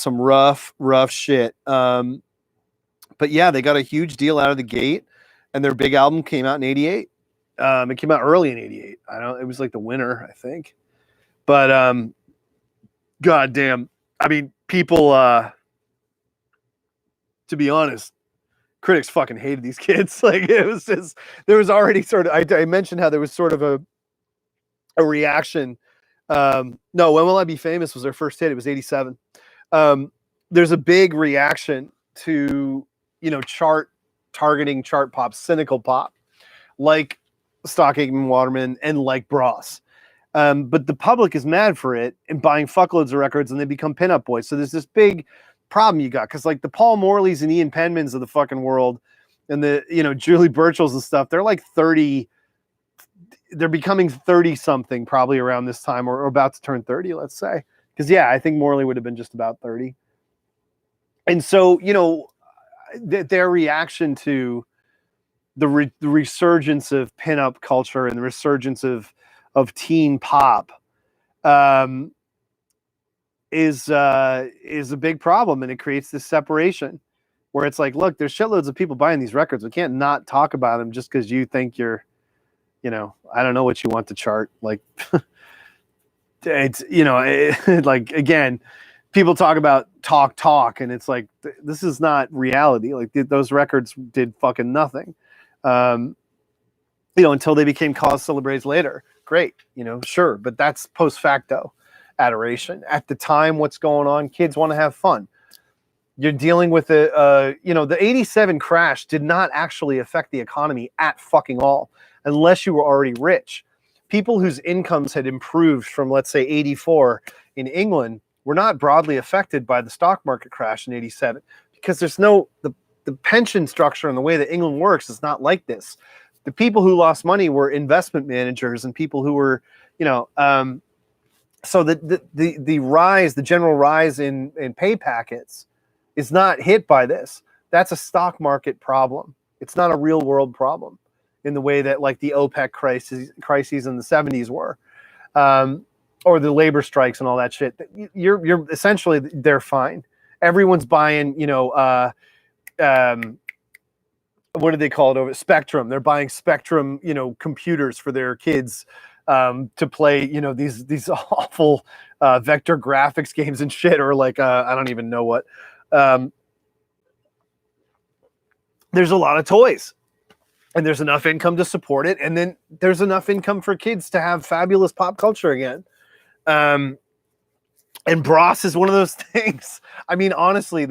rough shit. But yeah, they got a huge deal out of the gate, and their big album came out in 88. It came out early in 88. It was like the winter, I think. But God damn. I mean, people, to be honest, critics fucking hated these kids. Like, it was just, there was already sort of, I mentioned how there was sort of a reaction. No, When Will I Be Famous was their first hit. It was 87. There's a big reaction to, chart pop, cynical pop, like Stock Aitken Waterman and like Bros. But the public is mad for it and buying fuckloads of records, and they become pinup boys. So there's this big problem you got, because like the Paul Morleys and Ian Penmans of the fucking world, and the Julie Burchells and stuff, they're like 30. They're becoming 30 something probably around this time, or about to turn 30, let's say. Because yeah, I think Morley would have been just about 30. And so their reaction to the resurgence of pinup culture and the resurgence of teen pop is a big problem, and it creates this separation where it's like, look, there's shitloads of people buying these records. We can't not talk about them just because you think you're, I don't know what you want to chart. Like, it's, like, again, people talk about talk, and it's like, this is not reality. Like, those records did fucking nothing. Until they became cause célèbres later. Great, sure, but that's post facto adoration. At the time, what's going on? Kids want to have fun. You're dealing with the 87 crash did not actually affect the economy at fucking all, unless you were already rich. People whose incomes had improved from, let's say, 84 in England were not broadly affected by the stock market crash in 87, because there's the pension structure and the way that England works is not like this. The people who lost money were investment managers and people who were, so the rise, the general rise in pay packets is not hit by this. That's a stock market problem. It's not a real world problem in the way that like the OPEC crises in the 70s were, or the labor strikes and all that shit. You're essentially, they're fine. Everyone's buying, what do they call it over Spectrum? They're buying Spectrum, computers for their kids to play, these awful vector graphics games and shit, or like I don't even know what. There's a lot of toys, and there's enough income to support it, and then there's enough income for kids to have fabulous pop culture again. And Bros is one of those things. I mean, honestly,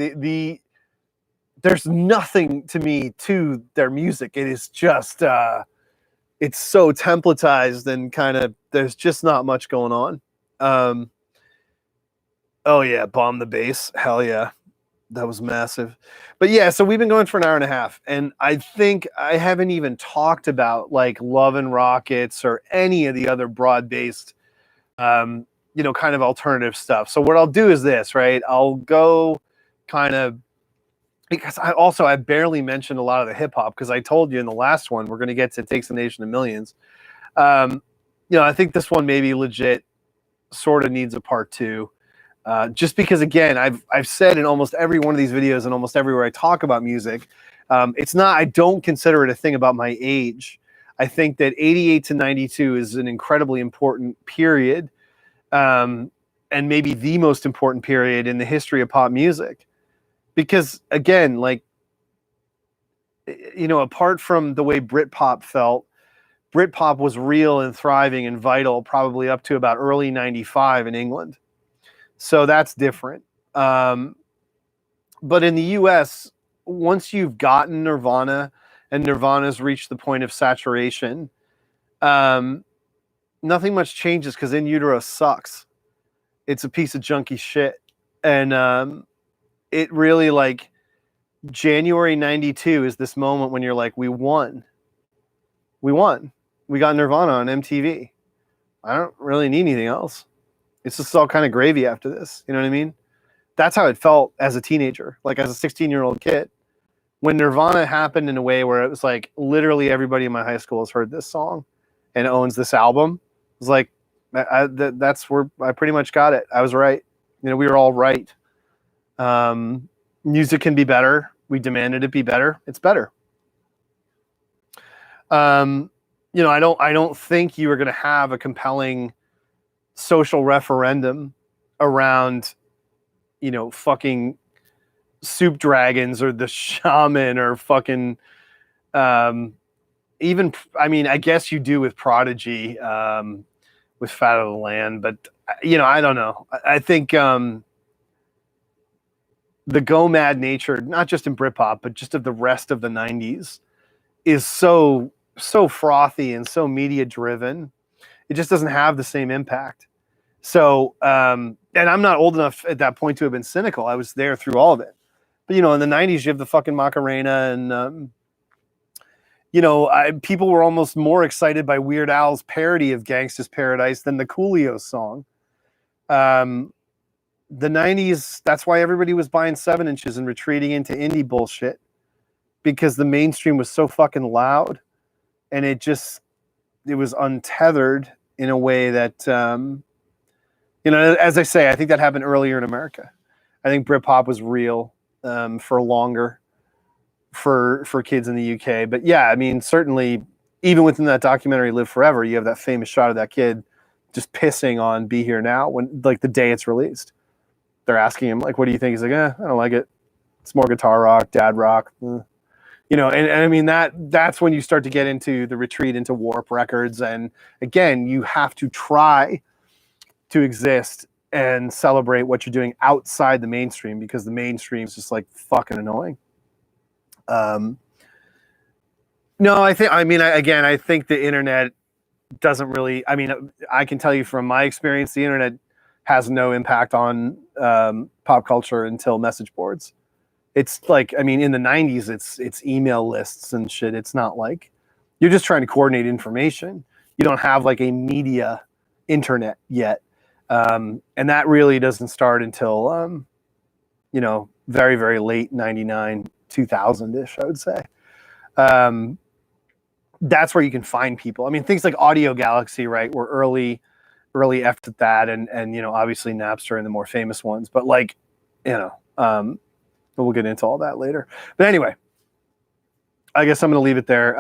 there's nothing to me to their music. It is just, it's so templatized and kind of, there's just not much going on. Oh yeah, Bomb the Bass. Hell yeah. That was massive. But yeah, so we've been going for an hour and a half, and I think I haven't even talked about like Love and Rockets or any of the other broad-based, kind of alternative stuff. So what I'll do is this, right? I'll go kind of, because I barely mentioned a lot of the hip hop, because I told you in the last one we're going to get to Takes a Nation of Millions. I think this one maybe legit sort of needs a part 2. Just because, again, I've said in almost every one of these videos and almost everywhere I talk about music, I don't consider it a thing about my age. I think that 88 to 92 is an incredibly important period, and maybe the most important period in the history of pop music. Because, again, like, apart from the way Britpop felt, Britpop was real and thriving and vital probably up to about early 95 in England. So that's different. But in the US, once you've gotten Nirvana and Nirvana's reached the point of saturation, nothing much changes, because In Utero sucks. It's a piece of junky shit. And it really, like, January 92 is this moment when you're like, we won. We won. We got Nirvana on MTV. I don't really need anything else. It's just all kind of gravy after this. You know what I mean? That's how it felt as a teenager, like as a 16-year-old kid. When Nirvana happened in a way where it was like literally everybody in my high school has heard this song and owns this album, it was like, that's where I pretty much got it. I was right. We were all right. Music can be better. We demanded it be better. It's better. I don't think you are going to have a compelling social referendum around, fucking Soup Dragons or the Shaman or fucking, I guess you do with Prodigy, with Fat of the Land, but I don't know. I think, the go mad nature, not just in Britpop, but just of the rest of the 90s, is so frothy and so media driven. It just doesn't have the same impact. So, and I'm not old enough at that point to have been cynical. I was there through all of it. But, in the 90s, you have the fucking Macarena, and, people were almost more excited by Weird Al's parody of Gangsta's Paradise than the Coolio song. The 90s, that's why everybody was buying 7-inches and retreating into indie bullshit, because the mainstream was so fucking loud, and it was untethered in a way that, as I say, I think that happened earlier in America. I think Britpop was real for longer for kids in the UK. But yeah, certainly even within that documentary Live Forever, you have that famous shot of that kid just pissing on Be Here Now when, like, the day it's released. They're asking him, like, what do you think? He's like, I don't like it. It's more guitar rock, dad rock. That's when you start to get into the retreat into Warp Records. And again, you have to try to exist and celebrate what you're doing outside the mainstream, because the mainstream is just like fucking annoying. I think the internet doesn't really, I can tell you from my experience, the internet has no impact on pop culture until message boards. It's like, in the 90s, it's email lists and shit. It's not like you're just trying to coordinate information. You don't have like a media internet yet. And that really doesn't start until, very, very late 99, 2000-ish, I would say. That's where you can find people. Things like Audio Galaxy, right, were early effed at that, and obviously Napster and the more famous ones. But like, we'll get into all that later. But anyway, I guess I'm going to leave it there.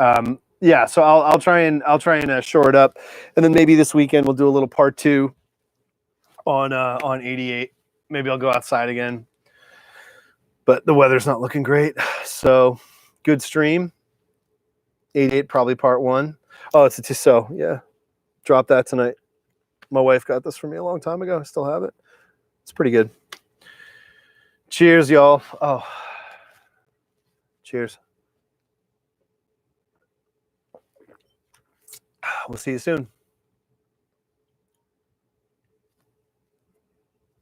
So I'll try and shore it up, and then maybe this weekend we'll do a little part 2 on 88. Maybe I'll go outside again, but the weather's not looking great. So good stream. 88 probably part 1. Oh, it's a Tissot. Yeah, drop that tonight. My wife got this for me a long time ago. I still have it. It's pretty good. Cheers, y'all. Oh, cheers. We'll see you soon.